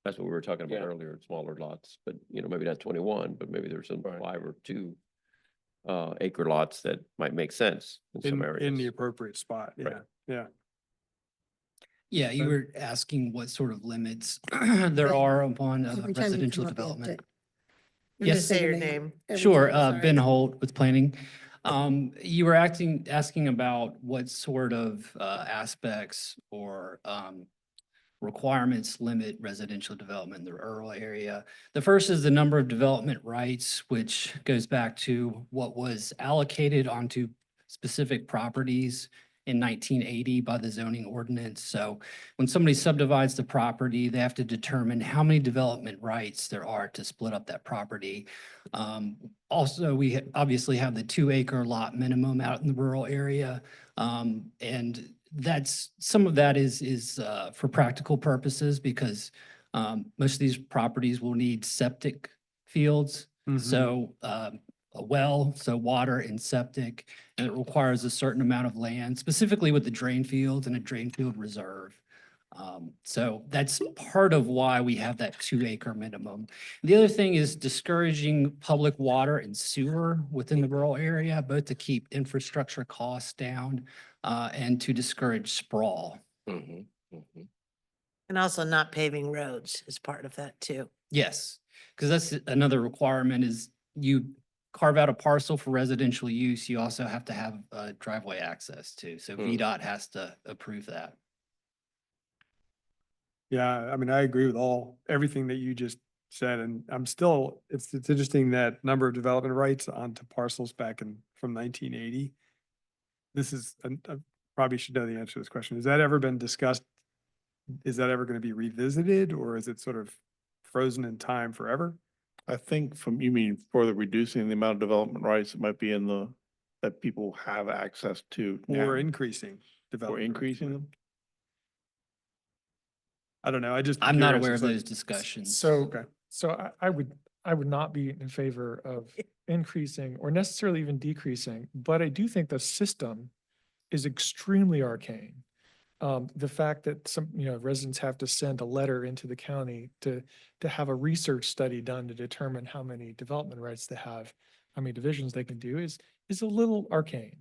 That's what we were talking about Yeah. earlier, smaller lots, but maybe not 21, but maybe there's some 5 or 2 acre lots that might make sense in some areas. In the appropriate spot. Yeah, Right. yeah. Yeah, you Okay. were asking what sort of limits there are upon Every time you residential come up, you have development. to Yes. Just say your name. Every Sure, time, sorry. Ben Holt with planning. You were asking about what sort of aspects or requirements limit residential development in the rural area. The first is the number of development rights, which goes back to what was allocated onto specific properties in 1980 by the zoning ordinance. So when somebody subdivides the property, they have to determine how many development rights there are to split up that property. Also, we obviously have the 2-acre lot minimum out in the rural area. And some of that is for practical purposes because most of these properties will need septic fields. Mhm. So a well, so water and septic, and it requires a certain amount of land, specifically with the drain fields and a drain field reserve. So that's part of why we have that 2-acre minimum. The other thing is discouraging public water and sewer within the rural area, both to keep infrastructure costs down and to discourage sprawl. Mhm, mhm. And also not paving roads is part of that too. Yes, because that's another requirement is you carve out a parcel for residential use, you also have to have driveway access too. So VDOT has to approve that. Yeah, I mean, I agree with everything that you just said, and it's interesting that number of development rights onto parcels back from 1980. this is, I probably should know the answer to this question. Has that ever been discussed? Is that ever going to be revisited, or is it sort of frozen in time forever? I think you mean further reducing the amount of development rights that might be in that people have access to now, Or increasing or development? rights? increasing them? I don't know. I just. I'm not curious. aware It's of like- those discussions. So, Okay. so I would not be in favor of increasing or necessarily even decreasing, but I do think the system is extremely arcane. The fact that some, residents have to send a letter into the county to have a research study done to determine how many development rights they have, how many divisions they can do is a little arcane.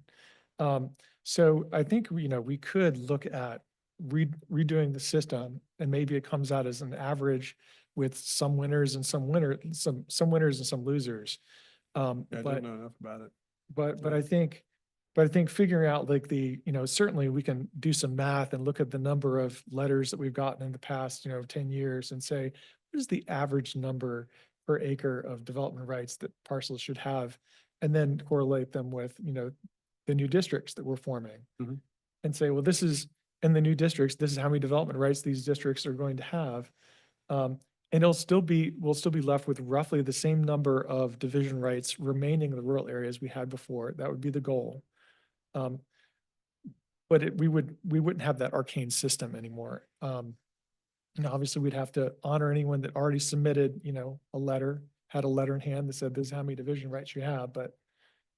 So I think, we could look at redoing the system, and maybe it comes out as an average with some winners and some winners and some losers. I But don't know enough about it. but I think, figuring out like certainly we can do some math and look at the number of letters that we've gotten in the past, 10 years and say, what is the average number per acre of development rights that parcels should have? And then correlate them with, the new districts that we're forming. Mhm. And say, well, this is, in the new districts, this is how many development rights these districts are going to have. And we'll still be left with roughly the same number of division rights remaining in the rural areas we had before. That would be the goal. But we wouldn't have that arcane system anymore. Obviously we'd have to honor anyone that already submitted, had a letter in hand that said, this is how many division rights you have. But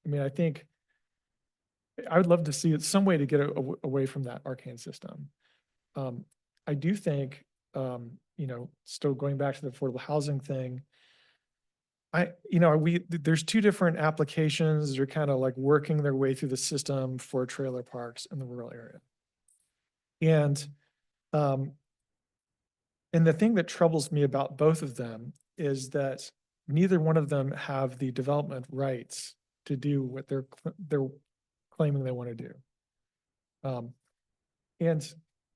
I mean, I think I would love to see some way to get away from that arcane system. I do think, still going back to the affordable housing thing, there's two different applications that are kind of like working their way through the system for trailer parks in the rural area. And the thing that troubles me about both of them is that neither one of them have the development rights to do what they're claiming they want to do.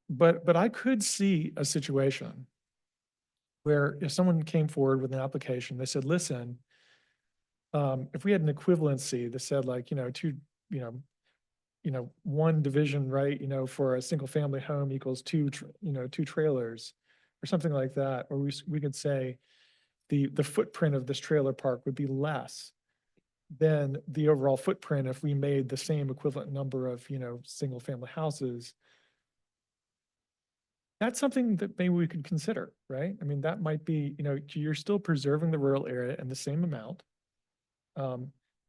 But I could see a situation where if someone came forward with an application, they said, listen, if we had an equivalency that said like, one division, right, for a single family home equals two trailers or something like that, or we could say the footprint of this trailer park would be less than the overall footprint if we made the same equivalent number of, single family houses. That's something that maybe we could consider, right? I mean, that might be, you're still preserving the rural area in the same amount.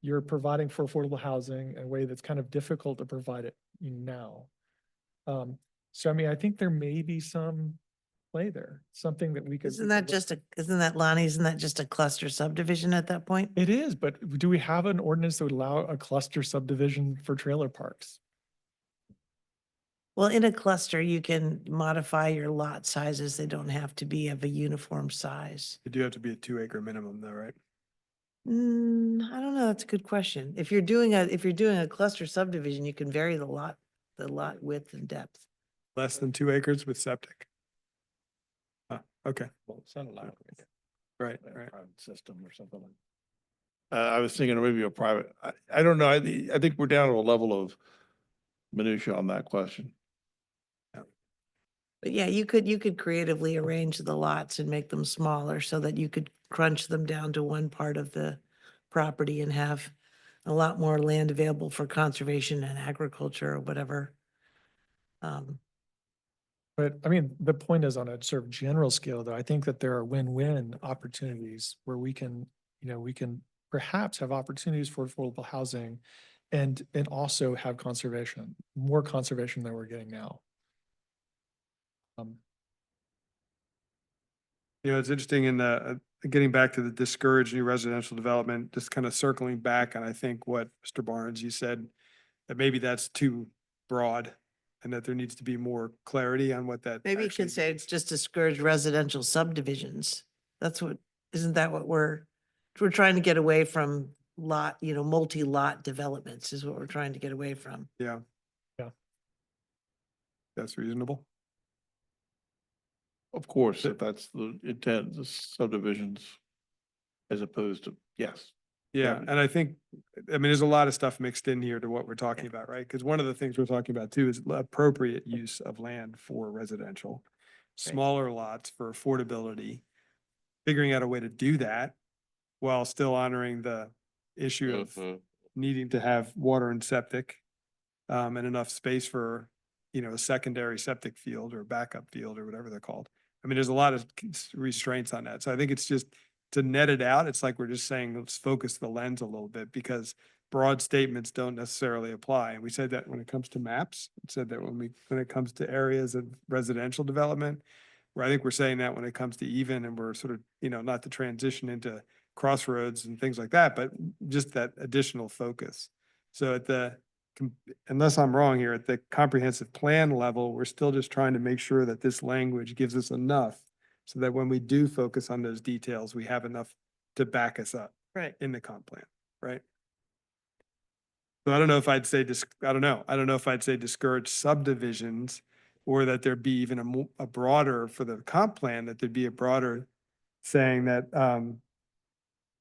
You're providing for affordable housing in a way that's kind of difficult to provide it now. So, I mean, I think there may be some play there, something that we could. Isn't that Lonnie, isn't that just a cluster subdivision at that point? It is, but do we have an ordinance that would allow a cluster subdivision for trailer parks? Well, in a cluster, you can modify your lot sizes. They don't have to be of a uniform size. They do have to be a 2-acre minimum though, right? I don't know. That's a good question. If you're doing a cluster subdivision, you can vary the lot width and depth. Less than 2 acres with septic. Okay, Well, it's not allowed. right. Private system or something like. I was thinking maybe a private, I don't know. I think we're down to a level of minutia on that question. But yeah, you could creatively arrange the lots and make them smaller so that you could crunch them down to one part of the property and have a lot more land available for conservation and agriculture or whatever. But I mean, the point is on a sort of general scale, though, I think that there are win-win opportunities where we can perhaps have opportunities for affordable housing and also have conservation, more conservation than we're getting now. It's interesting in the, getting back to the discourage new residential development, just kind of circling back. And I think what Mr. Barnes, you said, that maybe that's too broad and that there needs to be more clarity on what that. Maybe you actually could say means. it's just discourage residential subdivisions. Isn't that what we're trying to get away from multi-lot developments is what we're trying to get away from. Yeah. Yeah. That's reasonable. Of course, if that's the intent, the subdivisions as opposed to, yes. Yeah, and I think, I mean, there's a lot of stuff mixed in here to what we're talking about, right? Because one of the things we're talking about too is appropriate use of land for residential. Smaller lots for affordability, figuring out a way to do that while still honoring the issue of Mhm. needing to have water and septic, and enough space for, a secondary septic field or backup field or whatever they're called. I mean, there's a lot of restraints on that. So I think it's just to net it out. It's like we're just saying, let's focus the lens a little bit because broad statements don't necessarily apply. And we said that when it comes to maps, we said that when it comes to areas of residential development, where I think we're saying that when it comes to even, and we're sort of, not to transition into crossroads and things like that, but just that additional focus. So unless I'm wrong here, at the comprehensive plan level, we're still just trying to make sure that this language gives us enough so that when we do focus on those details, we have enough to back us up Right. in the comp plan, right? So I don't know if I'd say, I don't know. I don't know if I'd say discourage subdivisions or that there'd be even a broader, for the comp plan, that there'd be a broader saying that,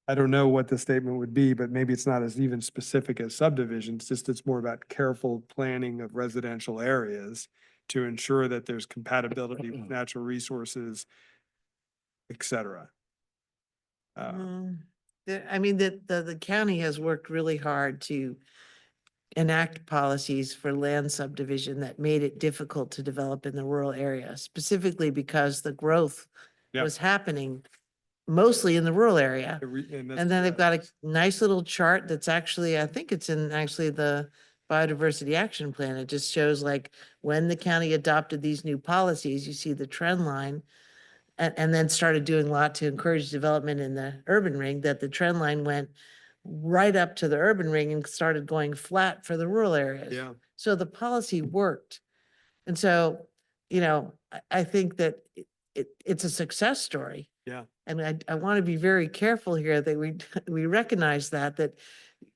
I don't know what the statement would be, but maybe it's not as even specific as subdivisions, just it's more about careful planning of residential areas to ensure that there's compatibility with natural resources, et cetera. I mean, the county has worked really hard to enact policies for land subdivision that made it difficult to develop in the rural area, specifically because the growth Yeah. was happening mostly in the rural area. And And then they've got a nice little chart that's actually, I think it's in actually the biodiversity action plan. It just shows like when the county adopted these new policies, you see the trend line. And then started doing a lot to encourage development in the urban ring, that the trend line went right up to the urban ring and started going flat for the rural areas. Yeah. So the policy worked. And so, I think that it's a success story. Yeah. And I want to be very careful here that we recognize that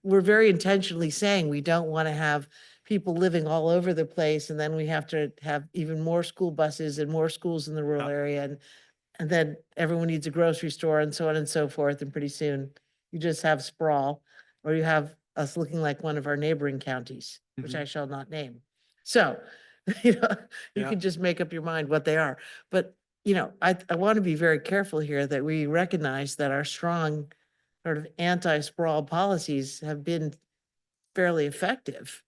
we're very intentionally saying we don't want to have people living all over the place. And then we have to have even more school buses and more schools in the rural Yeah. area. And then everyone needs a grocery store and so on and so forth. And pretty soon you just have sprawl, or you have us looking like one of our neighboring counties, which I shall not name. So, you Yeah. can just make up your mind what they are. But, I want to be very careful here that we recognize that our strong sort of anti-sprawl policies have been fairly effective.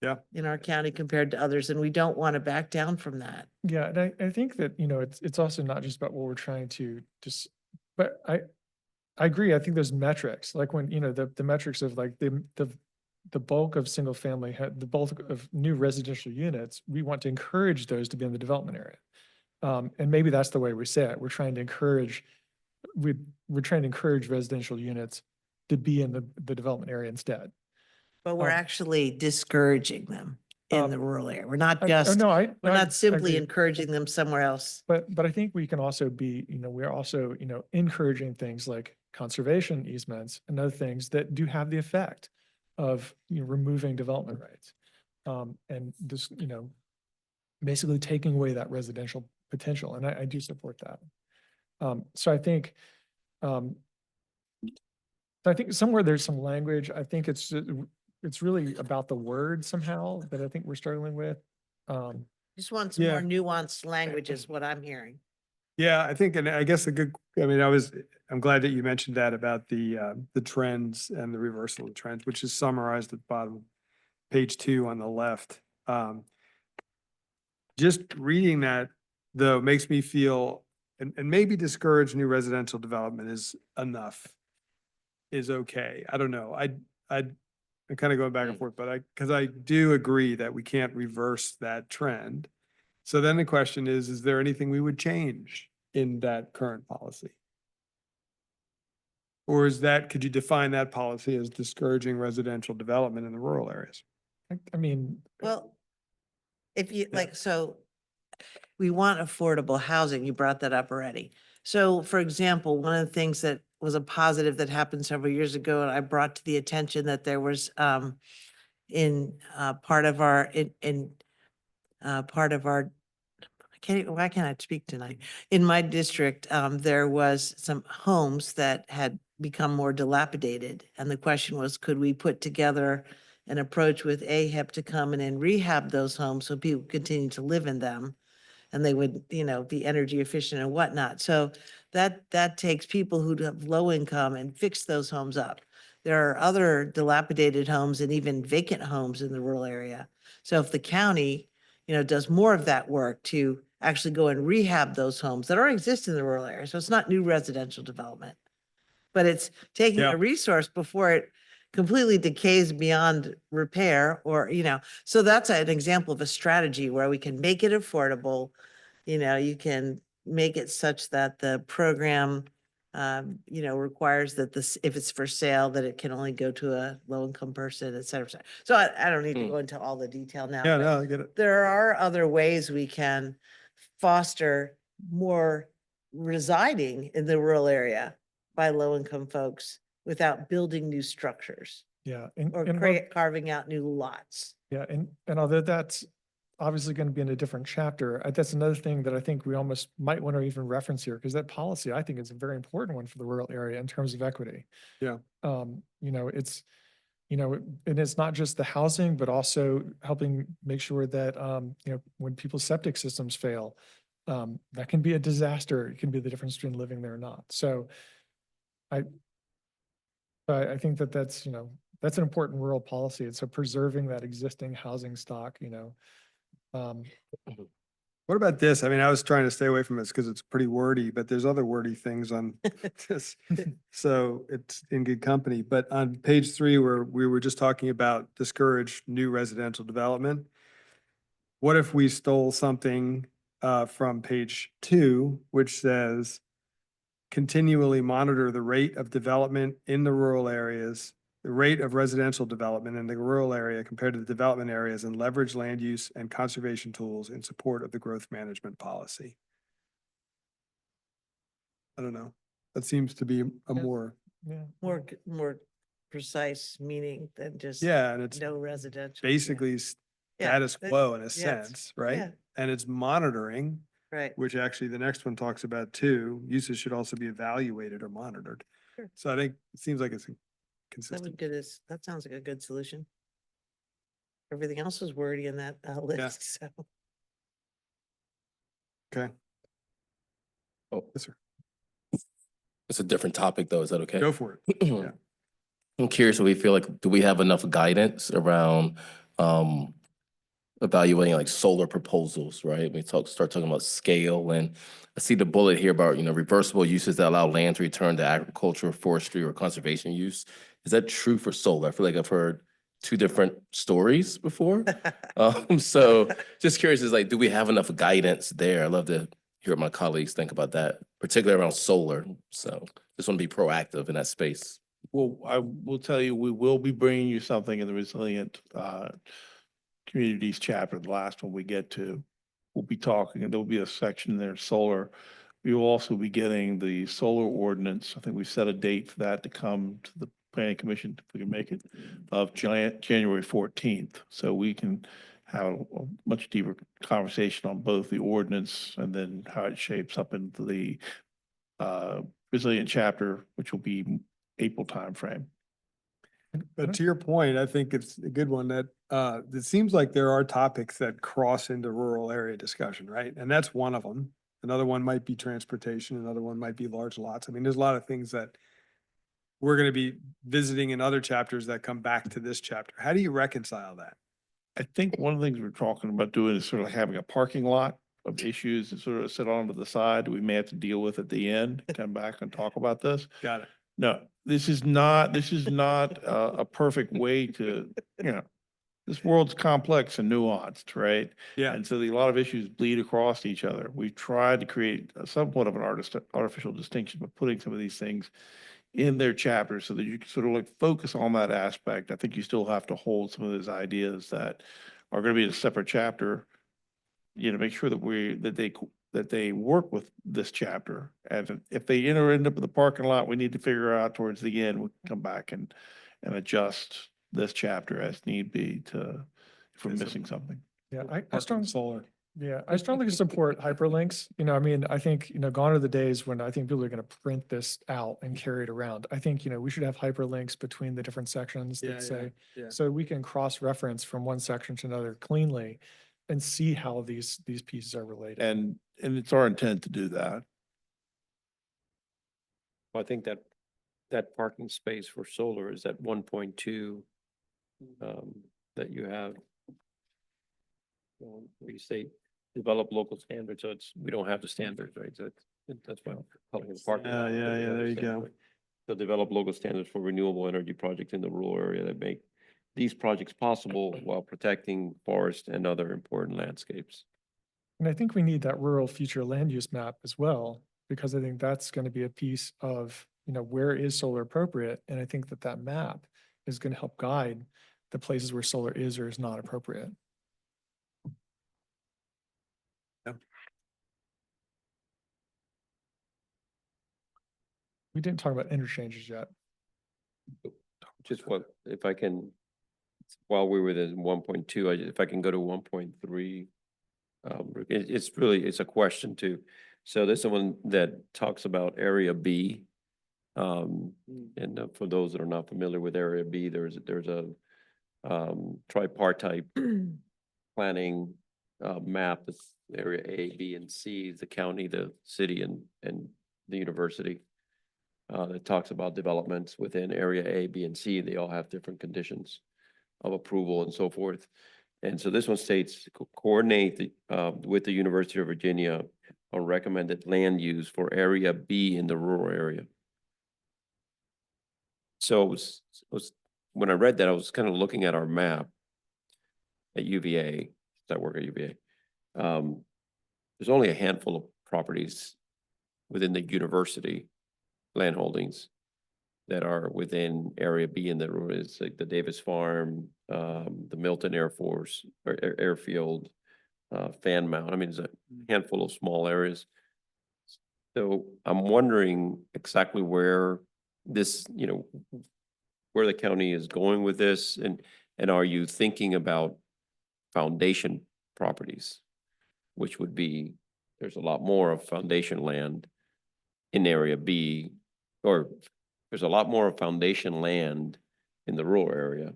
Yeah. In our county compared to others, and we don't want to back down from that. Yeah, and I think that, it's also not just about what we're trying to just, but I agree. I think there's metrics, like when, the metrics of like the bulk of single family, the bulk of new residential units, we want to encourage those to be in the development area. And maybe that's the way we say it. We're trying to encourage residential units to be in the development area instead. But we're Um, actually discouraging them in the um, rural area. We're not Oh, just, no, we're I not simply agree. encouraging them somewhere else. But I think we can also be, we're also, encouraging things like conservation easements and other things that do have the effect of, removing development rights. And this, basically taking away that residential potential. And I do support that. So I think somewhere there's some language. I think it's really about the word somehow that I think we're struggling with. Just want some Yeah. more nuanced language is what I'm hearing. Yeah, I think, and I guess I'm glad that you mentioned that about the trends and the reversal of trends, which is summarized at the bottom of page 2 on the left. Just reading that though makes me feel, and maybe discourage new residential development is okay. I don't know. I'm kind of going back and forth, but because I do agree that we can't reverse that trend. So then the question is there anything we would change in that current policy? Or could you define that policy as discouraging residential development in the rural areas? I mean, Well, if you so we want affordable housing. You brought that up already. So for example, one of the things that was a positive that happened several years ago, and I brought to the attention that there was in part of our, I why can't I speak tonight? In my district, there was some homes that had become more dilapidated. And the question was, could we put together an approach with AHIP to come in and rehab those homes so people continue to live in them? And they would, be energy efficient and whatnot. So that takes people who have low income and fix those homes up. There are other dilapidated homes and even vacant homes in the rural area. So if the county, does more of that work to actually go and rehab those homes that already exist in the rural area. So it's not new residential development, but it's taking Yeah. a resource before it completely decays beyond repair or, so that's an example of a strategy where we can make it affordable. You can make it such that the program, requires that this, if it's for sale, that it can only go to a low income person, et cetera, et cetera. So I don't need to go into all the detail now. Yeah, but no, I get it. there are other ways we can foster more residing in the rural area by low income folks without building new structures Yeah. or carving out new lots. Yeah, and although that's obviously going to be in a different chapter, that's another thing that I think we almost might want to even reference here, because that policy, I think, is a very important one for the rural area in terms of equity. Yeah. It's, and it's not just the housing, but also helping make sure that, when people's septic systems fail, that can be a disaster. It can be the difference between living there or not. So I think that's an important rural policy. It's so preserving that existing housing stock, What about this? I mean, I was trying to stay away from this because it's pretty wordy, but there's other wordy things on this. So it's in good company. But on page 3, where we were just talking about discourage new residential development, what if we stole something from page 2, which says continually monitor the rate of development in the rural areas, the rate of residential development in the rural area compared to the development areas, and leverage land use and conservation tools in support of the growth management policy. I don't know. That seems to be a more, yeah. More precise meaning than just yeah, and it's no residential. basically status quo in a it's- sense, right? yeah. And it's monitoring, Right. which actually the next one talks about too. Uses should also be evaluated or monitored. Sure. So I think it seems like it's That consistent. that sounds like a good solution. Everything else was wordy in that list, so. Okay. Oh. Yes, sir. It's a different topic though. Is that okay? Go for it. Yeah. I'm curious, do we feel like, do we have enough guidance around evaluating like solar proposals, right? We start talking about scale, and I see the bullet here about, reversible uses that allow land to return to agriculture, forestry, or conservation use. Is that true for solar? I feel like I've heard 2 different stories before. So just curious, is like, do we have enough guidance there? I'd love to hear what my colleagues think about that, particularly around solar. So just want to be proactive in that space. Well, I will tell you, we will be bringing you something in the resilient communities chapter, the last one we get to. We'll be talking, and there'll be a section there, solar. We will also be getting the solar ordinance. I think we set a date for that to come to the planning commission, if we can make it, of January 14th. So we can have a much deeper conversation on both the ordinance and then how it shapes up into the resilient chapter, which will be April timeframe. But to your point, I think it's a good one that it seems like there are topics that cross into rural area discussion, right? And that's one of them. Another one might be transportation. Another one might be large lots. I mean, there's a lot of things that we're going to be visiting in other chapters that come back to this chapter. How do you reconcile that? I think one of the things we're talking about doing is sort of having a parking lot of issues and sort of sit on to the side we may have to deal with at the end, come back and talk about this. Got it. No, this is not a perfect way to, this world's complex and nuanced, right? Yeah. And so a lot of issues bleed across each other. We've tried to create somewhat of an artificial distinction, but putting some of these things in their chapters so that you can sort of like focus on that aspect. I think you still have to hold some of those ideas that are going to be in a separate chapter, make sure that they work with this chapter. And if they end up in the parking lot, we need to figure out towards the end, we can come back and adjust this chapter as need be if we're missing something. Yeah, I Parking strongly, solar. Yeah, I strongly support hyperlinks. You know, I mean, I think, you know, gone are the days when I think people are going to print this out and carry it around. I think, you know, we should have hyperlinks between the different sections Yeah, that say, yeah. so we can cross-reference from one section to another cleanly and see how these pieces are related. And it's our intent to do that. I think that parking space for solar is at 1.2 that you have. Where you say develop local standards, so we don't have the standards, right? So that's why. I'm calling it a parking lot, Yeah, but we yeah, have the there you go. standard. So develop local standards for renewable energy projects in the rural area that make these projects possible while protecting forest and other important landscapes. And I think we need that rural future land use map as well, because I think that's going to be a piece of, you know, where is solar appropriate? And I think that that map is going to help guide the places where solar is or is not appropriate. We didn't talk about interchanges yet. Just what, if I can, while we were in 1.2, if I can go to 1.3. It's a question too. So this is one that talks about area B. And for those that are not familiar with area B, there's a tripartite planning map. It's area A, B, and C, the county, the city, and the university. That talks about developments within area A, B, and C. They all have different conditions of approval and so forth. And so this one states, coordinate with the University of Virginia on recommended land use for area B in the rural area. So when I read that, I was kind of looking at our map at UVA, that work at UVA. There's only a handful of properties within the university land holdings that are within area B in the rural. It's like the Davis Farm, the Milton Air Force or Airfield, Fan Mount. I mean, it's a handful of small areas. So I'm wondering exactly where this, you know, where the county is going with this, and are you thinking about foundation properties, which would be, there's a lot more of foundation land in area B, or there's a lot more of foundation land in the rural area.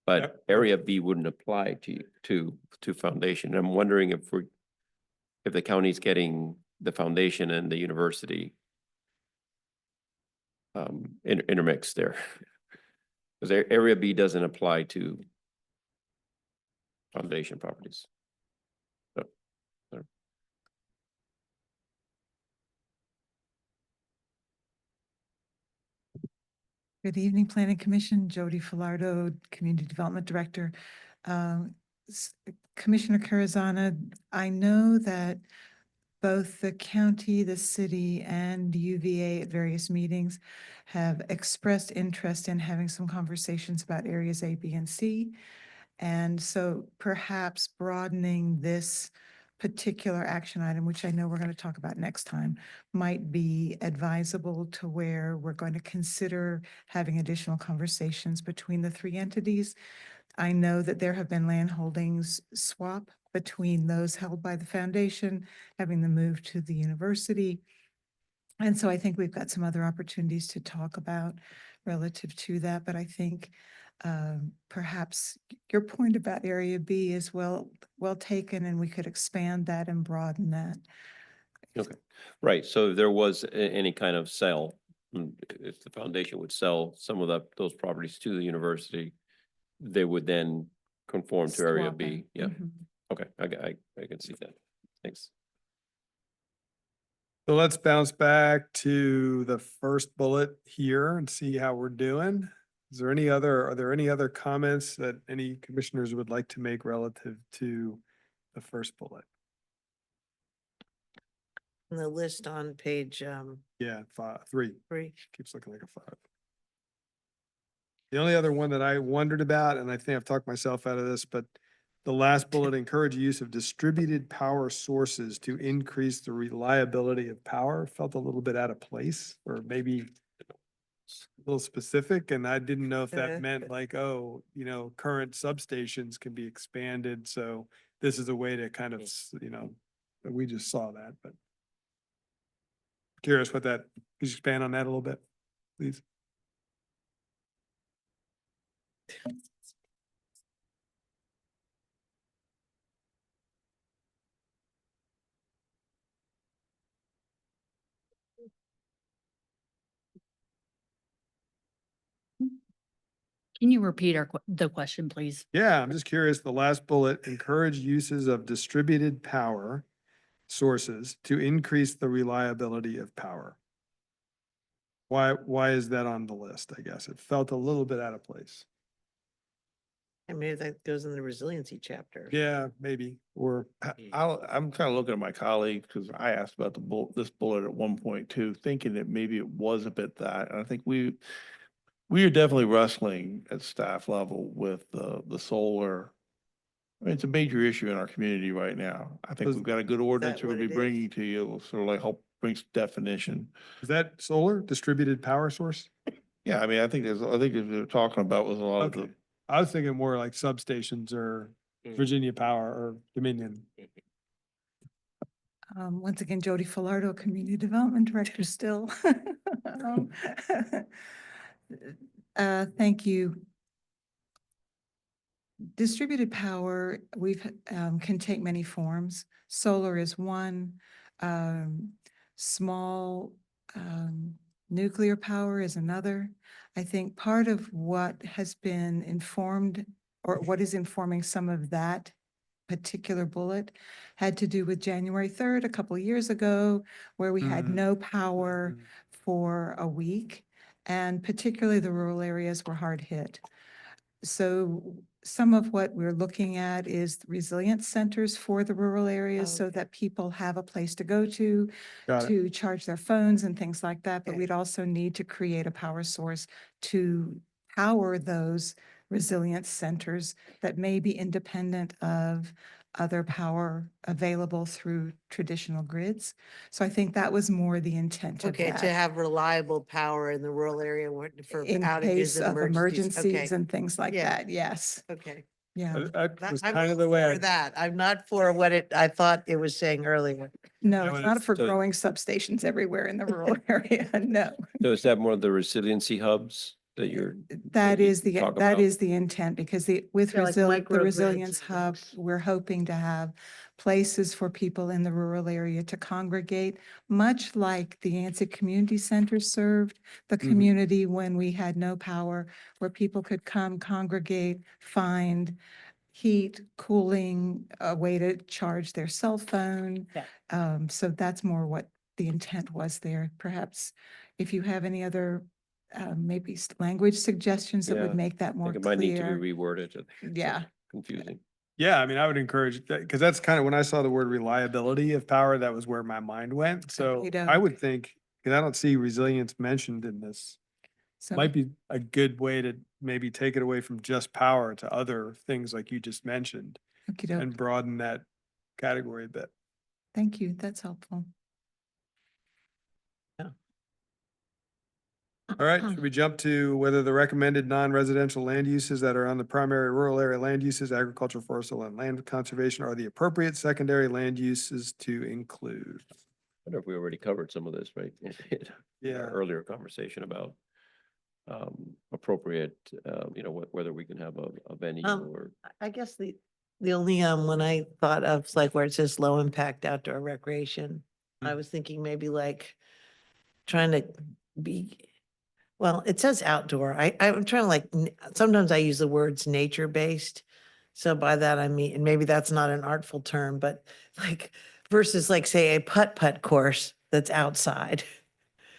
But Yep. area B wouldn't apply to foundation. I'm wondering if the county's getting the foundation and the university intermixed there. Because area B doesn't apply to foundation properties. Good evening, Planning Commission. Jody Filardo, Community Development Director. Commissioner Carazana, I know that both the county, the city, and UVA at various meetings have expressed interest in having some conversations about areas A, B, and C. And so perhaps broadening this particular action item, which I know we're going to talk about next time, might be advisable to where we're going to consider having additional conversations between the three entities. I know that there have been land holdings swap between those held by the foundation, having them moved to the university. And so I think we've got some other opportunities to talk about relative to that, but I think perhaps your point about area B is well taken, and we could expand that and broaden that. Okay, right. So if there was any kind of sale, if the foundation would sell some of those properties to the university, they would then conform to area Swap B. it. Yeah. Mhm. Okay, I can see that. Thanks. So let's bounce back to the first bullet here and see how we're doing. Are there any other comments that any commissioners would like to make relative to the first bullet? The list on page Yeah, three. 3. Keeps looking like a 5. The only other one that I wondered about, and I think I've talked myself out of this, but the last bullet, encourage use of distributed power sources to increase the reliability of power, felt a little bit out of place, or maybe a little specific, and I didn't know if that meant like, oh, you know, current substations can be expanded, so this is a way to kind of, you know, that we just saw that, but curious what that, could you expand on that a little bit, please? Can you repeat the question, please? Yeah, I'm just curious, the last bullet, encourage uses of distributed power sources to increase the reliability of power. Why is that on the list? I guess it felt a little bit out of place. I mean, that goes in the resiliency chapter. Yeah, maybe, or, I'm kind of looking at my colleague because I asked about this bullet at 1.2, thinking that maybe it was a bit that. And I think we are definitely wrestling at staff level with the solar. I mean, it's a major issue in our community right now. I think Was- we've got a good ordinance we're what gonna be it is? bringing to you, will sort of like help bring some definition. is that solar distributed power source? Yeah, I mean, I think they're talking about was a lot of Okay, the, I was thinking more like substations or Virginia Power or Dominion. Once again, Jody Filardo, Community Development Director still. Um, Thank you. Distributed power, can take many forms. Solar is one. Small nuclear power is another. I think part of what has been informed, or what is informing some of that particular bullet, had to do with January 3rd, a couple of years ago, where we had Mm. no power for a week, and particularly the rural areas were hard hit. So some of what we're looking at is resilience centers for the rural areas so Okay. that people have a place to go Got it. to charge their phones and things like that. But Okay. we'd also need to create a power source to power those resilience centers that may be independent of other power available through traditional grids. So I think that was more the intent of Okay, that. to have reliable power in the rural area for In outages case and of emergencies. emergencies Okay, and things like Yeah. that, yes, okay. yeah. That was I'm kind of the way for I, that. I'm not for what I thought it was saying earlier. No, Yeah, it's when not it's- for So- growing substations everywhere in the rural area, no. So is that one of the resiliency hubs that you're? That you is the, talk that about? is the intent, because with Yeah, like the microgrids Resilience and Hub, things. we're hoping to have places for people in the rural area to congregate, much like the Yancey Community Center served the Mhm. community when we had no power, where people could come congregate, find heat, cooling, a way to charge their cell phone. Yeah. So that's more what the intent was there. Perhaps if you have any other maybe language suggestions that Yeah, would make that I more think it might need to clear. be reworded. It's Yeah. confusing. yeah, I mean, I would encourage that, because that's kind of, when I saw the word reliability of power, that was where my mind went. So I Okey-doke. would think, because I don't see resilience mentioned in this, So, might be a good way to maybe take it away from just power to other things like you just mentioned okey-doke. and broaden that category a bit. Thank you. That's helpful. All right, should we jump to whether the recommended non-residential land uses that are on the primary rural area land uses, agriculture, forestal, and land conservation are the appropriate secondary land uses to include? I wonder if we already covered some of this, right? In Yeah. our earlier conversation about appropriate, whether we can have a venue or. I guess the only one I thought of is like where it says low impact outdoor recreation. I Mm. was thinking maybe like trying to be, well, it says outdoor. I'm trying to like, sometimes I use the words nature based. So by that I mean, and maybe that's not an artful term, but like versus like say a putt course that's outside.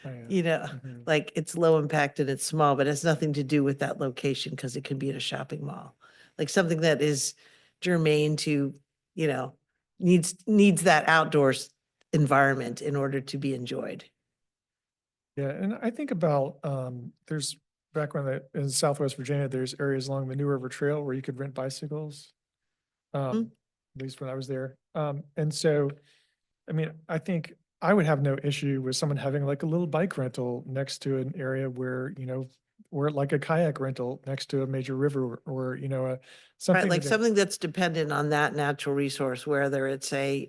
Oh, yeah. You know, Mhm. like it's low impact and it's small, but it has nothing to do with that location because it could be at a shopping mall. Like something that is germane to, needs that outdoors environment in order to be enjoyed. Yeah, and I think about, there's, back when in Southwest Virginia, there's areas along the New River Trail where you could rent bicycles. At least when I was there. And so, I mean, I think I would have no issue with someone having like a little bike rental next to an area where, or like a kayak rental next to a major river or, you know, Right, something. like that- something that's dependent on that natural resource, whether it's a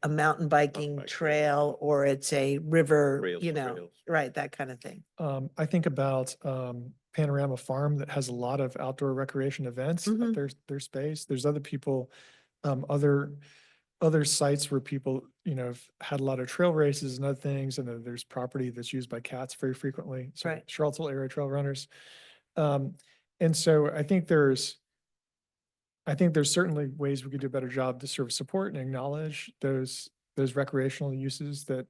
mountain biking bike trail or it's a river, Trails, you know, trails. right, that kind of thing. I think about Panorama Farm that has a lot of outdoor recreation events at Mhm. their space. There's other people, other sites where people, you know, have had a lot of trail races and other things, and then there's property that's used by cats very frequently. So Right. Charlottesville area trail runners. And so I think there's certainly ways we could do a better job to sort of support and acknowledge those recreational uses that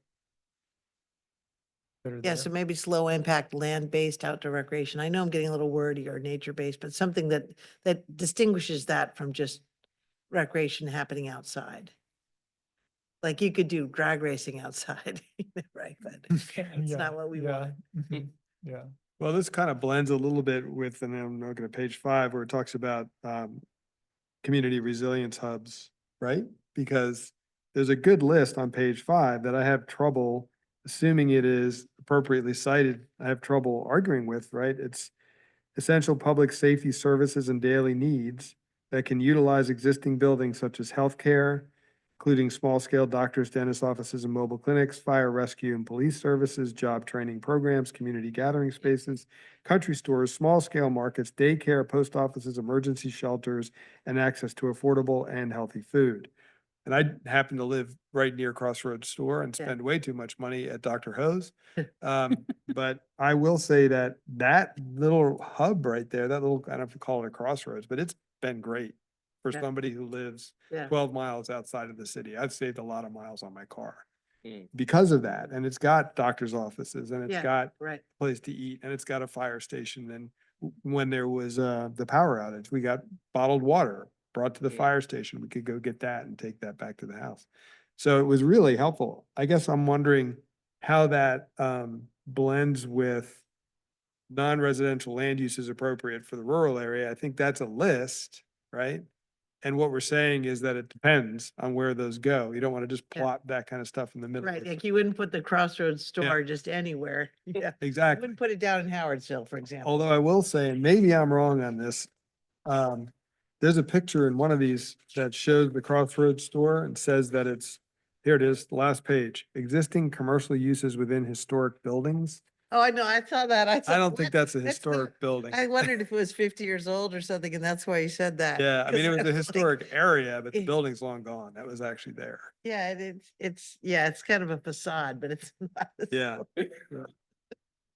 are Yeah, there. so maybe slow impact, land-based outdoor recreation. I know I'm getting a little wordy or nature-based, but something that distinguishes that from just recreation happening outside. Like you could do drag racing outside, right? But it's Yeah, not what we yeah, want. mhm, Yeah. Well, this kind of blends a little bit with, and I'm looking at page 5 where it talks about community resilience hubs, right? Because there's a good list on page 5 that I have trouble, assuming it is appropriately cited, I have trouble arguing with, right? It's essential public safety services and daily needs that can utilize existing buildings such as healthcare, including small-scale doctors, dentist offices, and mobile clinics, fire rescue and police services, job training programs, community gathering spaces, country stores, small-scale markets, daycare, post offices, emergency shelters, and access to affordable and healthy food. And I happen to live right near Crossroads Store and Yeah. spend way too much money at Dr. Ho's. But I will say that that little hub right there, that little, I don't know if you call it a crossroads, but it's been great for Yeah. somebody who lives Yeah. 12 miles outside of the city. I've saved a lot of miles on my car Mm. because of that. And it's got doctor's offices and it's Yeah. got Right. place to eat and it's got a fire station. And when there was the power outage, we got bottled water brought to the Mm. fire station. We could go get that and take that back to the house. So it was really helpful. I guess I'm wondering how that blends with non-residential land use is appropriate for the rural area. I think that's a list, right? And what we're saying is that it depends on where those go. You don't want to just Yeah. plot that kind of stuff in the middle. Right, like you wouldn't put the Crossroads store just anywhere. Yeah. You Exactly. wouldn't put it down in Howardsville, for example. Although I will say, and maybe I'm wrong on this, there's a picture in one of these that shows the Crossroads store and says that it's, here it is, the last page, existing commercial uses within historic buildings. Oh, I know, I saw that. I thought, don't think "What? that's a That's not-" historic building. I wondered if it was 50 years old or something, and that's why you said that. Yeah, I mean, it was 'Cause a like, historic area, but the eh, building's long gone. That was actually there. Yeah, it's kind of a facade, but it's not. Yeah.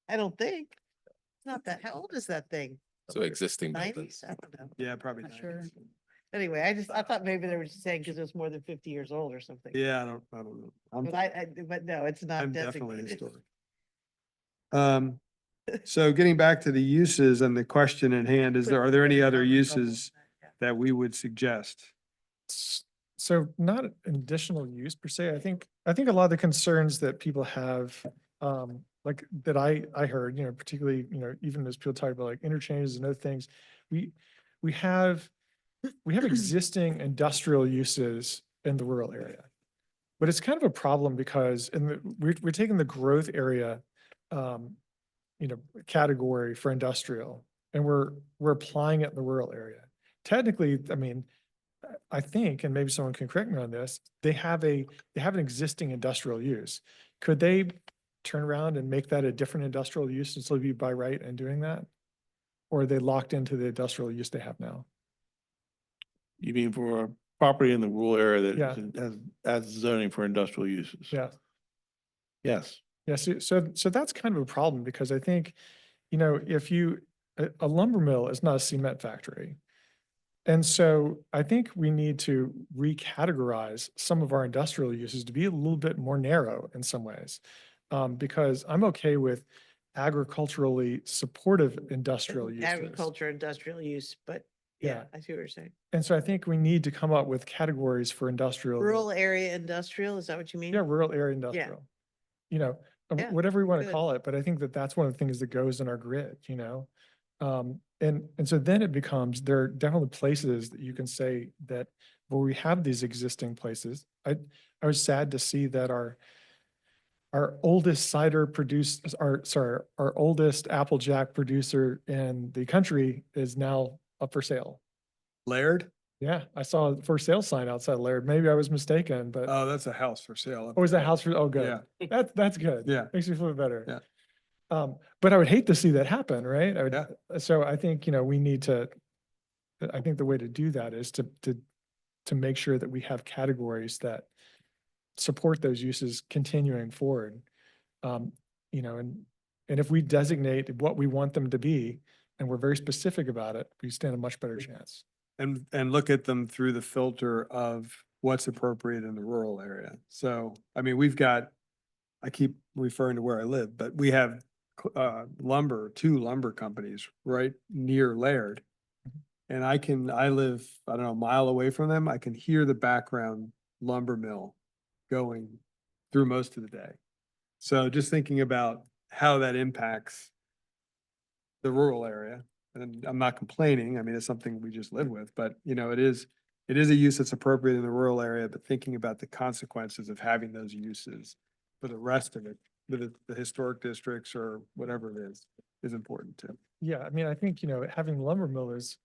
I don't think. It's not that, how old is that thing? So existing buildings. 90s? I don't know. Yeah, probably. Not sure. 90s. Anyway, I thought maybe they were just saying because it was more than 50 years old or something. Yeah, I don't know. But no, it's not I'm definitely designated. historic. So getting back to the uses and the question at hand, are there any other uses that we would suggest? So not an additional use per se. I think a lot of the concerns that people have, like that I heard, you know, particularly, you know, even as people talk about like interchanges and other things, we have existing industrial uses in the rural area. But it's kind of a problem because we're taking the growth area, you know, category for industrial, and we're applying it in the rural area. Technically, I mean, I think, and maybe someone can correct me on this, they have an existing industrial use. Could they turn around and make that a different industrial use and still be by right in doing that? Or are they locked into the industrial use they have now? You mean for a property in the rural area Yeah. that has zoning for industrial uses? Yeah. Yes. Yeah, so that's kind of a problem because I think, you know, if a lumber mill is not a cement factory. And so I think we need to recategorize some of our industrial uses to be a little bit more narrow in some ways. Because I'm okay with agriculturally supportive industrial uses. Agriculture, industrial use, but yeah, Yeah. I see what you're saying. And so I think we need to come up with categories for industrial. Rural area industrial, is that what you mean? Yeah, rural area industrial. You know, Yeah, whatever we want to good. call it, but I think that that's one of the things that goes in our grid, you know? And so then it becomes, there are definitely places that you can say that where we have these existing places. I was sad to see that our oldest cider produce, our oldest Applejack producer in the country is now up for sale. Laird? Yeah, I saw a for sale sign outside Laird. Maybe I was mistaken, but, Oh, that's a house for sale. oh, is that house for, oh, good. Yeah. That's good. Yeah. Makes me feel better. Yeah. But I would hate to see that happen, right? Yeah. So I think, we need to, I think the way to do that is to make sure that we have categories that support those uses continuing forward. And if we designate what we want them to be, and we're very specific about it, we stand a much better chance. And look at them through the filter of what's appropriate in the rural area. So, I mean, we've got, I keep referring to where I live, but we have two lumber companies right near Laird. And I live, I don't know, a mile away from them. I can hear the background lumber mill going through most of the day. So just thinking about how that impacts the rural area, and I'm not complaining, I mean, it's something we just live with, but it is a use that's appropriate in the rural area, but thinking about the consequences of having those uses for the rest of it, the historic districts or whatever it is important too. Yeah, I mean, I think, having lumber mill is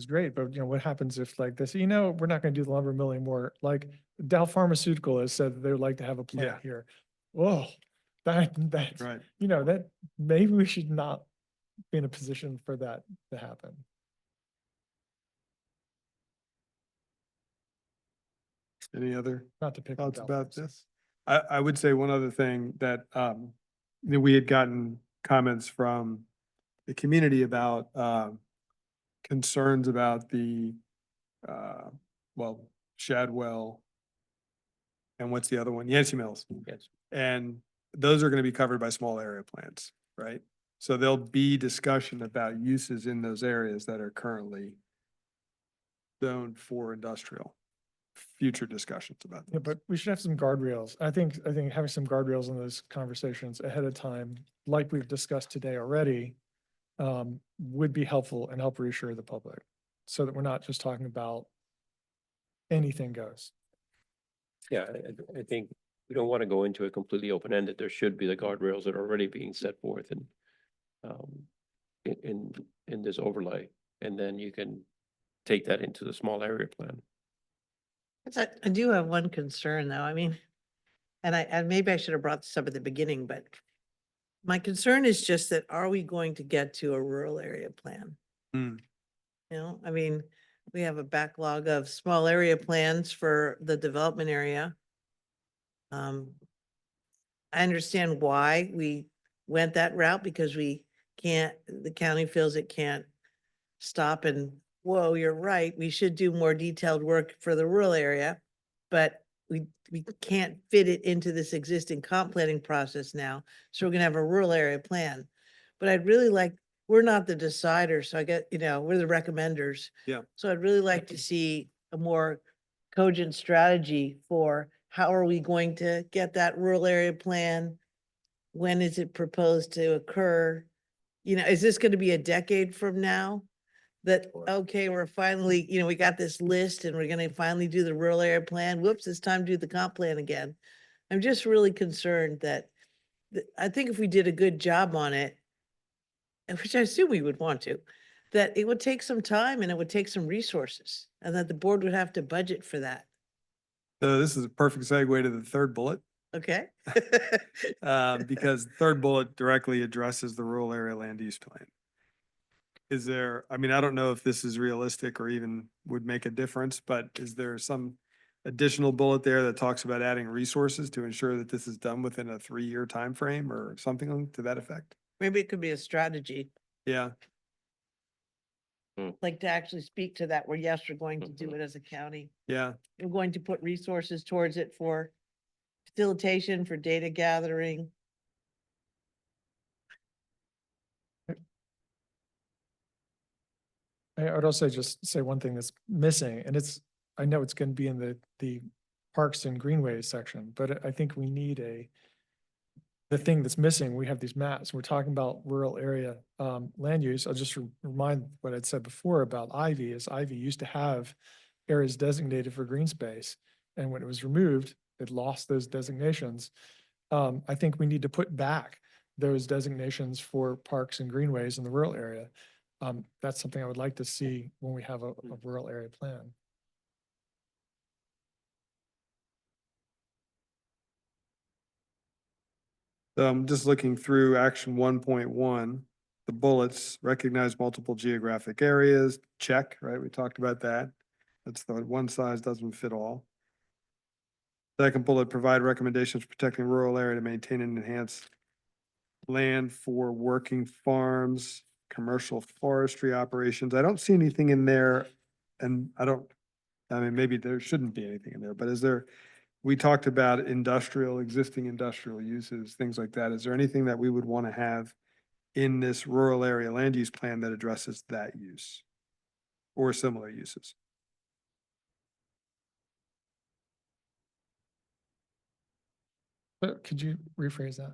great, but what happens if like this, we're not gonna do the lumber mill anymore. Like Dow Pharmaceutical has said that they would like to have a plant Yeah. here. Whoa, that's, Right. that maybe we should not be in a position for that to happen. Any other Not to pick. on thoughts Dow about Pharmaceutical. this? I would say one other thing that, that we had gotten comments from the community about, concerns about the, Shadwell. And what's the other one? Yancey Mills. Yes. And those are gonna be covered by small area plans, right? So there'll be discussion about uses in those areas that are currently zoned for industrial. Future discussions about Yeah, this. but we should have some guardrails. I think having some guardrails in those conversations ahead of time, like we've discussed today already, would be helpful and help reassure the public. So that we're not just talking about anything goes. Yeah, I think we don't want to go into it completely open-ended. There should be the guardrails that are already being set forth and in this overlay, and then you can take that into the small area plan. I do have one concern though. I mean, and maybe I should have brought this up at the beginning, but my concern is just that, are we going to get to a rural area plan? Hmm. I mean, we have a backlog of small area plans for the development area. I understand why we went that route, because the county feels it can't stop and, whoa, you're right, we should do more detailed work for the rural area. But we can't fit it into this existing comp planning process now. So we're gonna have a rural area plan. But I'd really like, we're not the deciders, so I get, we're the recommenders. Yeah. So I'd really like to see a more cogent strategy for how are we going to get that rural area plan? When is it proposed to occur? Is this gonna be a decade from now? That, okay, we're finally, we got this list and we're gonna finally do the rural area plan. Whoops, it's time to do the comp plan again. I'm just really concerned that, I think if we did a good job on it, and which I assume we would want to, that it would take some time and it would take some resources, and that the board would have to budget for that. So this is a perfect segue to the third bullet, Okay? because the third bullet directly addresses the rural area land use plan. Is there, I mean, I don't know if this is realistic or even would make a difference, but is there some additional bullet there that talks about adding resources to ensure that this is done within a 3-year time frame or something to that effect? Maybe it could be a strategy, Yeah, like to actually speak to that, where yes, we're going to do it as a county. yeah. We're going to put resources towards it for facilitation, for data gathering. I would also just say one thing that's missing, and I know it's going to be in the parks and greenways section, but I think we need the thing that's missing. We have these maps. We're talking about rural area land use. I'll just remind what I'd said before about Ivy is Ivy used to have areas designated for green space. And when it was removed, it lost those designations. I think we need to put back those designations for parks and greenways in the rural area. That's something I would like to see when we have a rural area plan. So I'm just looking through action 1.1, the bullets, recognize multiple geographic areas, check, right? We talked about that. That's the one size doesn't fit all. Second bullet, provide recommendations for protecting rural area to maintain and enhance land for working farms, commercial forestry operations. I don't see anything in there, and I mean, maybe there shouldn't be anything in there, but is there, we talked about existing industrial uses, things like that. Is there anything that we would want to have in this rural area land use plan that addresses that use or similar uses? But could you rephrase that?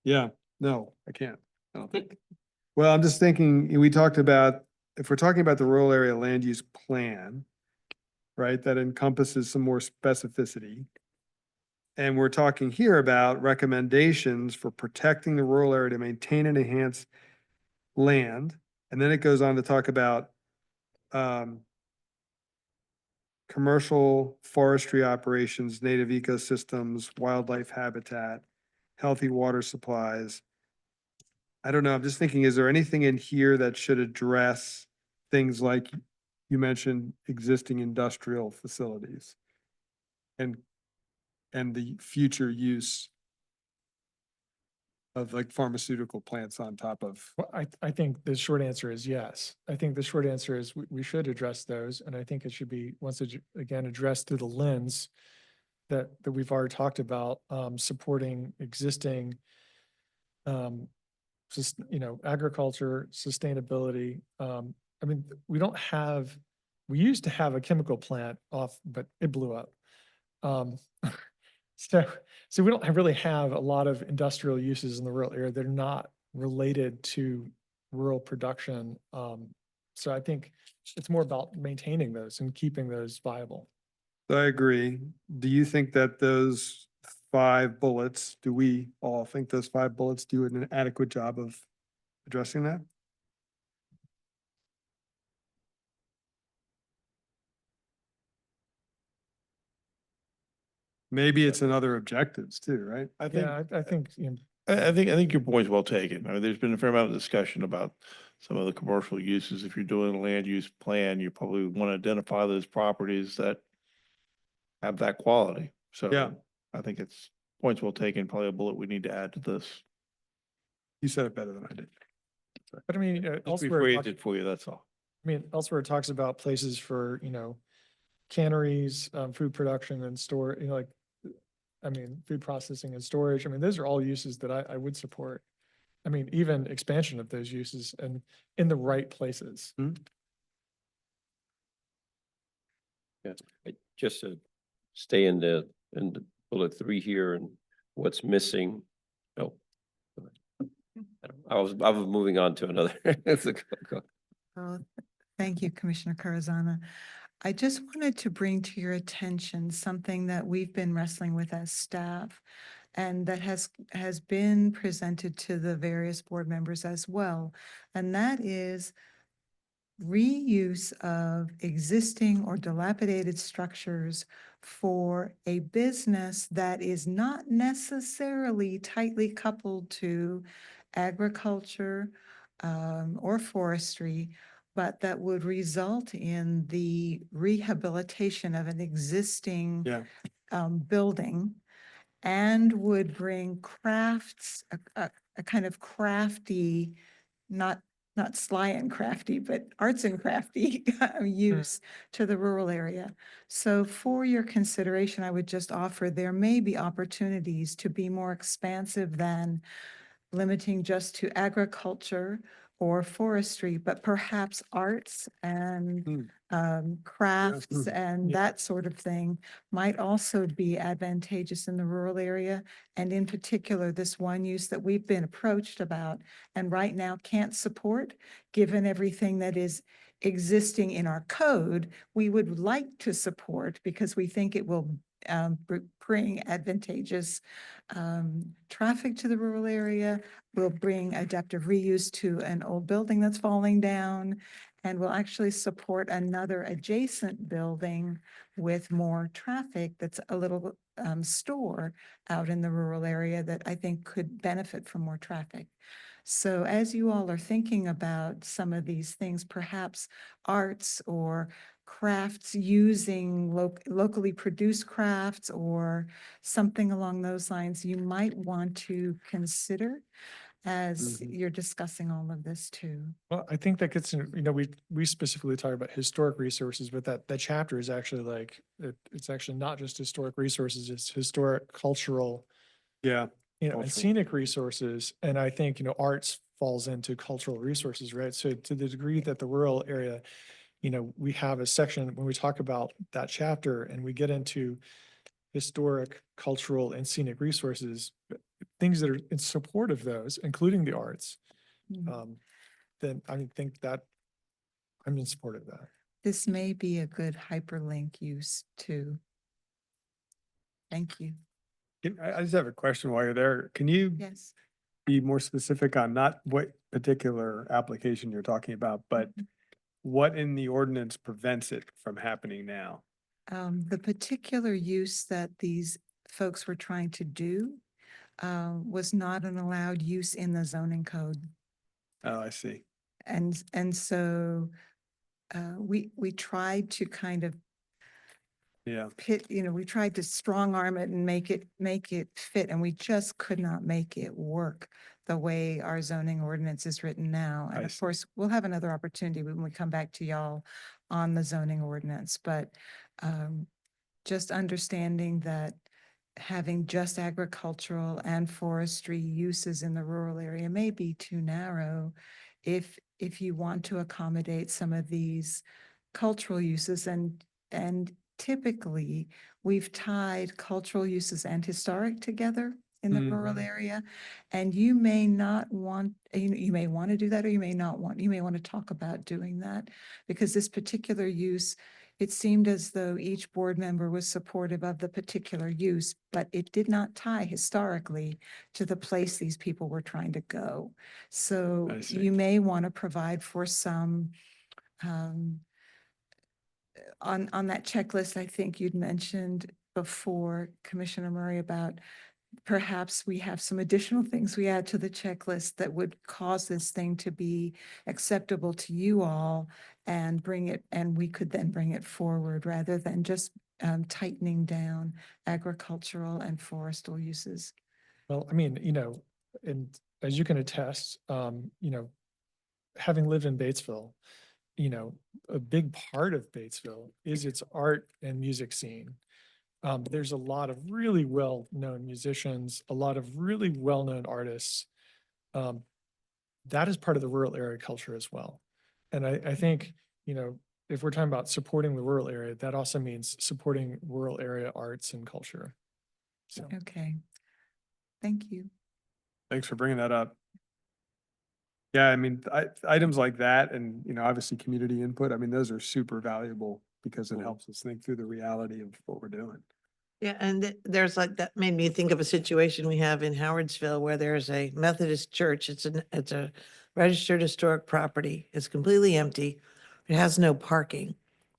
Yeah, no, I can't. I don't think. Well, I'm just thinking, we talked about, if we're talking about the rural area land use plan, right, that encompasses some more specificity. And we're talking here about recommendations for protecting the rural area to maintain and enhance land. And then it goes on to talk about commercial forestry operations, native ecosystems, wildlife habitat, healthy water supplies. I don't know, I'm just thinking, is there anything in here that should address things like you mentioned existing industrial facilities and the future use of like pharmaceutical plants on top of? Well, I think the short answer is yes. I think the short answer is we should address those, and I think it should be, again, addressed through the lens that we've already talked about, supporting existing, agriculture, sustainability. I mean, we used to have a chemical plant but it blew up. So we don't really have a lot of industrial uses in the rural area. They're not related to rural production. So I think it's more about maintaining those and keeping those viable. I agree. Do you think that those 5 bullets, do we all think those 5 bullets do an adequate job of addressing that? Maybe it's in other objectives too, right? I think, Yeah, I think, I think your point's well taken. I mean, there's been a fair amount of discussion about some of the commercial uses. If you're doing a land use plan, you probably want to identify those properties that have that quality. So Yeah. I think it's points well taken, probably a bullet we need to add to this. You said it better than I did. but I mean, Just elsewhere, rephrased it for you, that's all. elsewhere it talks about places for, canneries, food production and store, food processing and storage. I mean, those are all uses that I would support. I mean, even expansion of those uses and in the right places. Just to stay in the bullet 3 here and what's missing. Oh. I was moving on to another. Oh, thank you, Commissioner Carazana. I just wanted to bring to your attention something that we've been wrestling with as staff and that has been presented to the various board members as well. And that is reuse of existing or dilapidated structures for a business that is not necessarily tightly coupled to agriculture or forestry, but that would result in the rehabilitation of an existing Yeah. building and would bring crafts, a kind of crafty, not sly and crafty, but arts and crafty use to the rural area. So for your consideration, I would just offer there may be opportunities to be more expansive than limiting just to agriculture or forestry, but perhaps arts and crafts and Yeah. that sort of thing might also be advantageous in the rural area. And in particular, this one use that we've been approached about and right now can't support, given everything that is existing in our code, we would like to support because we think it will bring advantageous traffic to the rural area, will bring adaptive reuse to an old building that's falling down, and will actually support another adjacent building with more traffic that's a little store out in the rural area that I think could benefit from more traffic. So as you all are thinking about some of these things, perhaps arts or crafts using locally produced crafts or something along those lines, you might want to consider as Mhm. you're discussing all of this too. Well, I think that gets, we specifically talk about historic resources, but that chapter is actually like, it's actually not just historic resources, it's historic, cultural, Yeah. and Cultural. scenic resources. And I think, arts falls into cultural resources, right? So to the degree that the rural area, we have a section when we talk about that chapter and we get into historic, cultural, and scenic resources, things that are in support of those, including the arts, Mm. then I think that I'm in support of that. This may be a good hyperlink use too. Thank you. I just have a question while you're there. Can you Yes. be more specific on not what particular application you're talking about, but what in the ordinance prevents it from happening now? The particular use that these folks were trying to do was not an allowed use in the zoning code. Oh, I see. And so we tried to kind of Yeah, we tried to strong arm it and make it fit, and we just could not make it work the way our zoning ordinance is written now. And I of see. course, we'll have another opportunity when we come back to y'all on the zoning ordinance, but just understanding that having just agricultural and forestry uses in the rural area may be too narrow if you want to accommodate some of these cultural uses, and typically we've tied cultural uses and historic together in the rural area. And you may not want, you may want to do that, or you may not want, you may want to talk about doing that, because this particular use, it seemed as though each board member was supportive of the particular use, but it did not tie historically to the place these people were trying to go. So I see. you may want to provide for some, on that checklist, I think you'd mentioned before, Commissioner Murray, about perhaps we have some additional things we add to the checklist that would cause this thing to be acceptable to you all and we could then bring it forward rather than just tightening down agricultural and forestal uses. Well, I mean, and as you can attest, having lived in Batesville, a big part of Batesville is its art and music scene. There's a lot of really well-known musicians, a lot of really well-known artists. That is part of the rural area culture as well. And I think, if we're talking about supporting the rural area, that also means supporting rural area arts and culture. So, Okay. Thank you. Thanks for bringing that up. Yeah, I mean, items like that and, obviously community input, I mean, those are super valuable because it helps us think through the reality of what we're doing. Yeah, and there's like, that made me think of a situation we have in Howardsville where there's a Methodist church. It's a registered historic property. It's completely empty. It has no parking.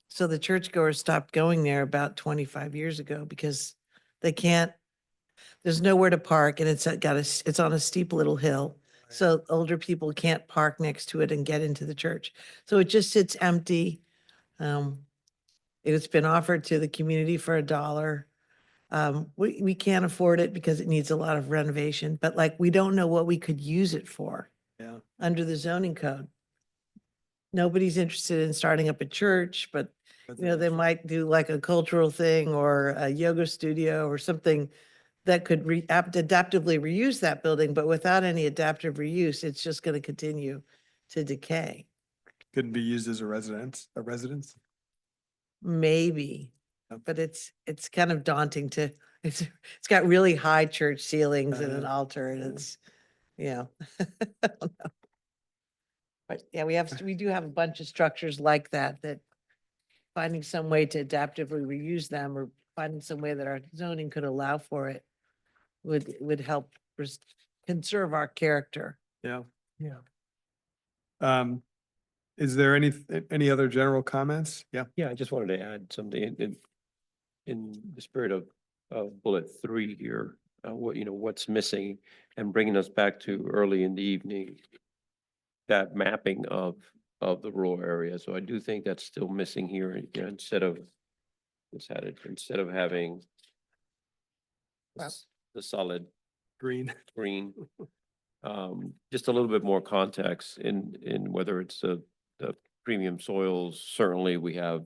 So the churchgoers stopped going there about 25 years ago because they can't, there's nowhere to park, and it's on a steep little hill. So older people can't park next to it and get into the church. So it just sits empty. It's been offered to the community for $1. We can't afford it because it needs a lot of renovation, but like, we don't know what we could use it for Yeah. under the zoning code. Nobody's interested in starting up a church, but they might do like a cultural thing or a yoga studio or something that could adaptively reuse that building, but without any adaptive reuse, it's just going to continue to decay. Couldn't be used as a residence? Maybe, Yep. but it's kind of daunting it's got really high church ceilings and an Yeah. altar, and it's, I don't know. But yeah, we do have a bunch of structures like that finding some way to adaptively reuse them or finding some way that our zoning could allow for it would help conserve our character. Yeah. Yeah. Is there any other general comments? Yeah. Yeah, I just wanted to add something in the spirit of bullet 3 here. What, what's missing and bringing us back to early in the evening, that mapping of the rural area. So I do think that's still missing here, instead of, instead of having Well- the solid Green. green, just a little bit more context in whether it's the premium soils. Certainly we have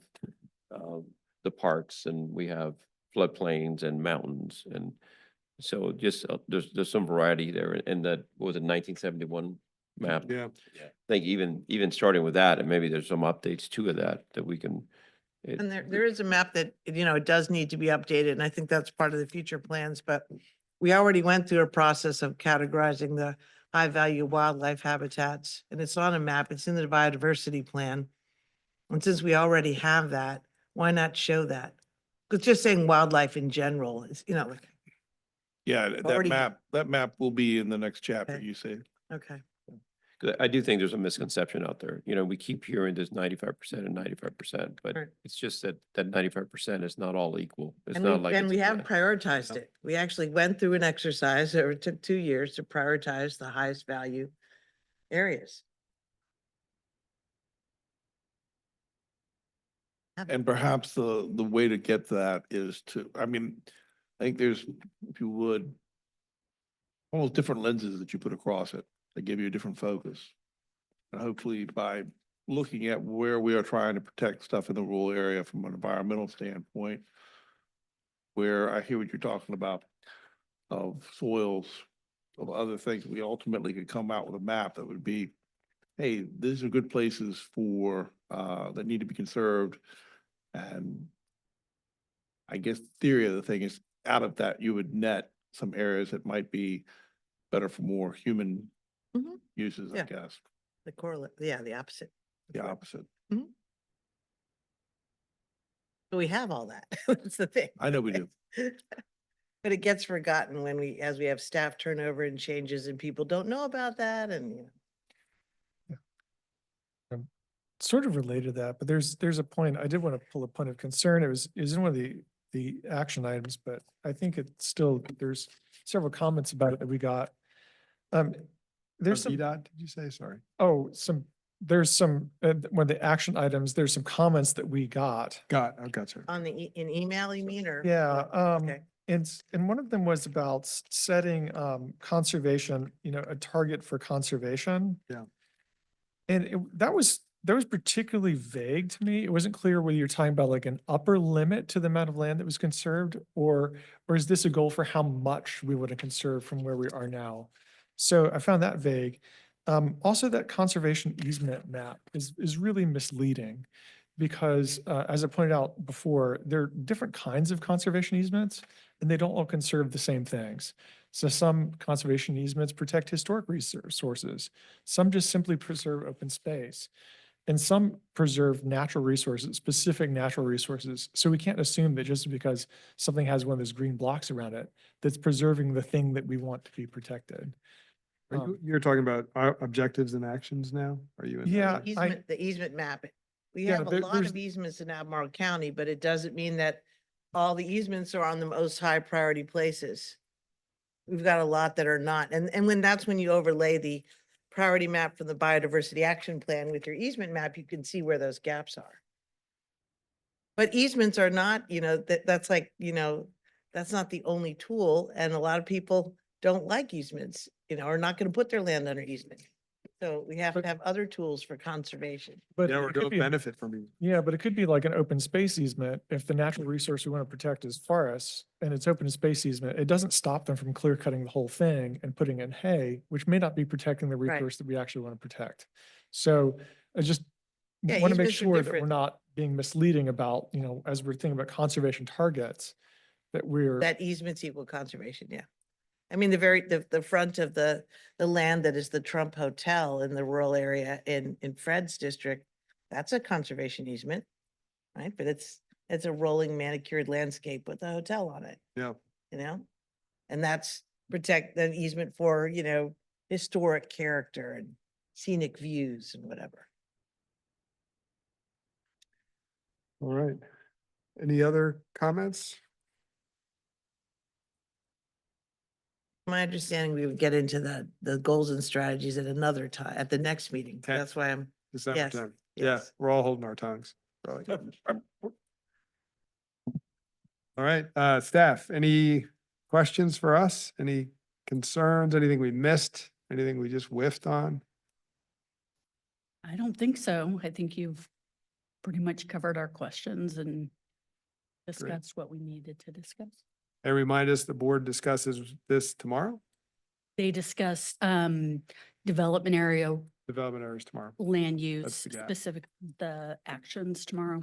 the parks, and we have floodplains and mountains, and so just there's some variety there. And that was a 1971 map. Yeah. I think even starting with that, and maybe there's some updates to that we can. And there is a map that, it does need to be updated, and I think that's part of the future plans, but we already went through a process of categorizing the high-value wildlife habitats, and it's on a map, it's in the biodiversity plan. And since we already have that, why not show that? Because just saying wildlife in general is, Yeah, Already- that map will be in the next chapter, Okay. you say. okay. 'Cause I do think there's a misconception out there. We keep hearing this 95% and 95%, but Right. it's just that 95% is not all equal. It's And not like. and it's we a have plan. prioritized it. We actually went through an exercise, or it took 2 years to prioritize the highest value areas. And perhaps the way to get that is I think there's, if you would, almost different lenses that you put across it, that give you a different focus. And hopefully by looking at where we are trying to protect stuff in the rural area from an environmental standpoint, where I hear what you're talking about of soils, of other things, we ultimately could come out with a map that would be, hey, these are good places for, that need to be conserved. And I guess the theory of the thing is, out of that, you would net some areas that might be better for more human Mhm. uses, I Yeah. guess, The correlate, yeah, the opposite. the opposite. But we have all that. That's the thing. I know we do. But it gets forgotten as we have staff turnover and changes, and people don't know about that, and, Sort of related to that, but there's a point, I did want to pull a point of concern. It was in one of the action items, but I think it's still, there's several comments about it that we got. There's some, VDOT, did you say? Sorry. there's some, one of the action items, there's some comments that we got. Got, sir. on in email, you mean, or? Yeah, Okay. and one of them was about setting conservation, a target for conservation. Yeah. And that was particularly vague to me. It wasn't clear whether you're talking about like an upper limit to the amount of land that was conserved, or is this a goal for how much we want to conserve from where we are now? So I found that vague. Also, that conservation easement map is really misleading, because as I pointed out before, there are different kinds of conservation easements, and they don't all conserve the same things. So some conservation easements protect historic resources. Some just simply preserve open space. And some preserve natural resources, specific natural resources. So we can't assume that just because something has one of those green blocks around it, that's preserving the thing that we want to be protected. You're talking about objectives and actions now? Are you in? that? Yeah. The easement map. We Yeah, have a lot there's- of easements in Albemarle County, but it doesn't mean that all the easements are on the most high priority places. We've got a lot that are not. And that's when you overlay the priority map from the biodiversity action plan with your easement map, you can see where those gaps are. But easements are not, that's like, that's not the only tool. And a lot of people don't like easements, are not going to put their land under easement. So we have to have other tools for conservation. But Yeah, it or could don't be- benefit from it. Yeah, but it could be like an open space easement. If the natural resource we want to protect is forests and it's open space easement, it doesn't stop them from clear cutting the whole thing and putting in hay, which may not be protecting the Right. resource that we actually want to protect. So I just Yeah, want to make easements are sure that we're different. not being misleading about, as we're thinking about conservation targets, that we're. That easements equal conservation, yeah. I mean, the front of the land that is the Trump Hotel in the rural area in Fred's district, that's a conservation easement, right? But it's It's a rolling manicured landscape with a hotel on it, Yeah. you know? And that's protect an easement for, you know, historic character and scenic views and whatever. All right. Any other comments? My understanding, we would get into the goals and strategies at another time, at the next meeting. Okay. That's why I'm, December Yes, 10th. Yeah, yes. we're all holding our tongues. Probably. All right, staff, any questions for us? Any concerns, anything we missed, anything we just whiffed on? I don't think so. I think you've pretty much covered our questions and discussed what we needed to discuss. And remind us, the board discusses this tomorrow? They discussed development area, Development areas tomorrow. land use, the gap. specific, the actions tomorrow.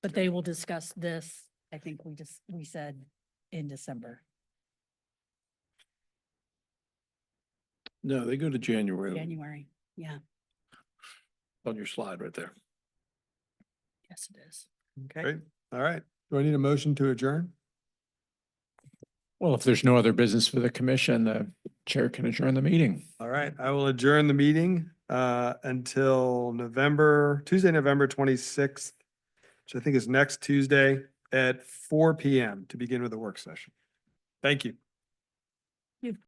But they will discuss this, I think we said in December, No, they go to January January. Yeah, on your slide right there. yes, it is. Okay. Great, all right. Do I need a motion to adjourn? Well, if there's no other business for the commission, the chair can adjourn the meeting. All right, I will adjourn the meeting until Tuesday, November 26th, which I think is next Tuesday at 4 PM to begin with the work session. Thank you.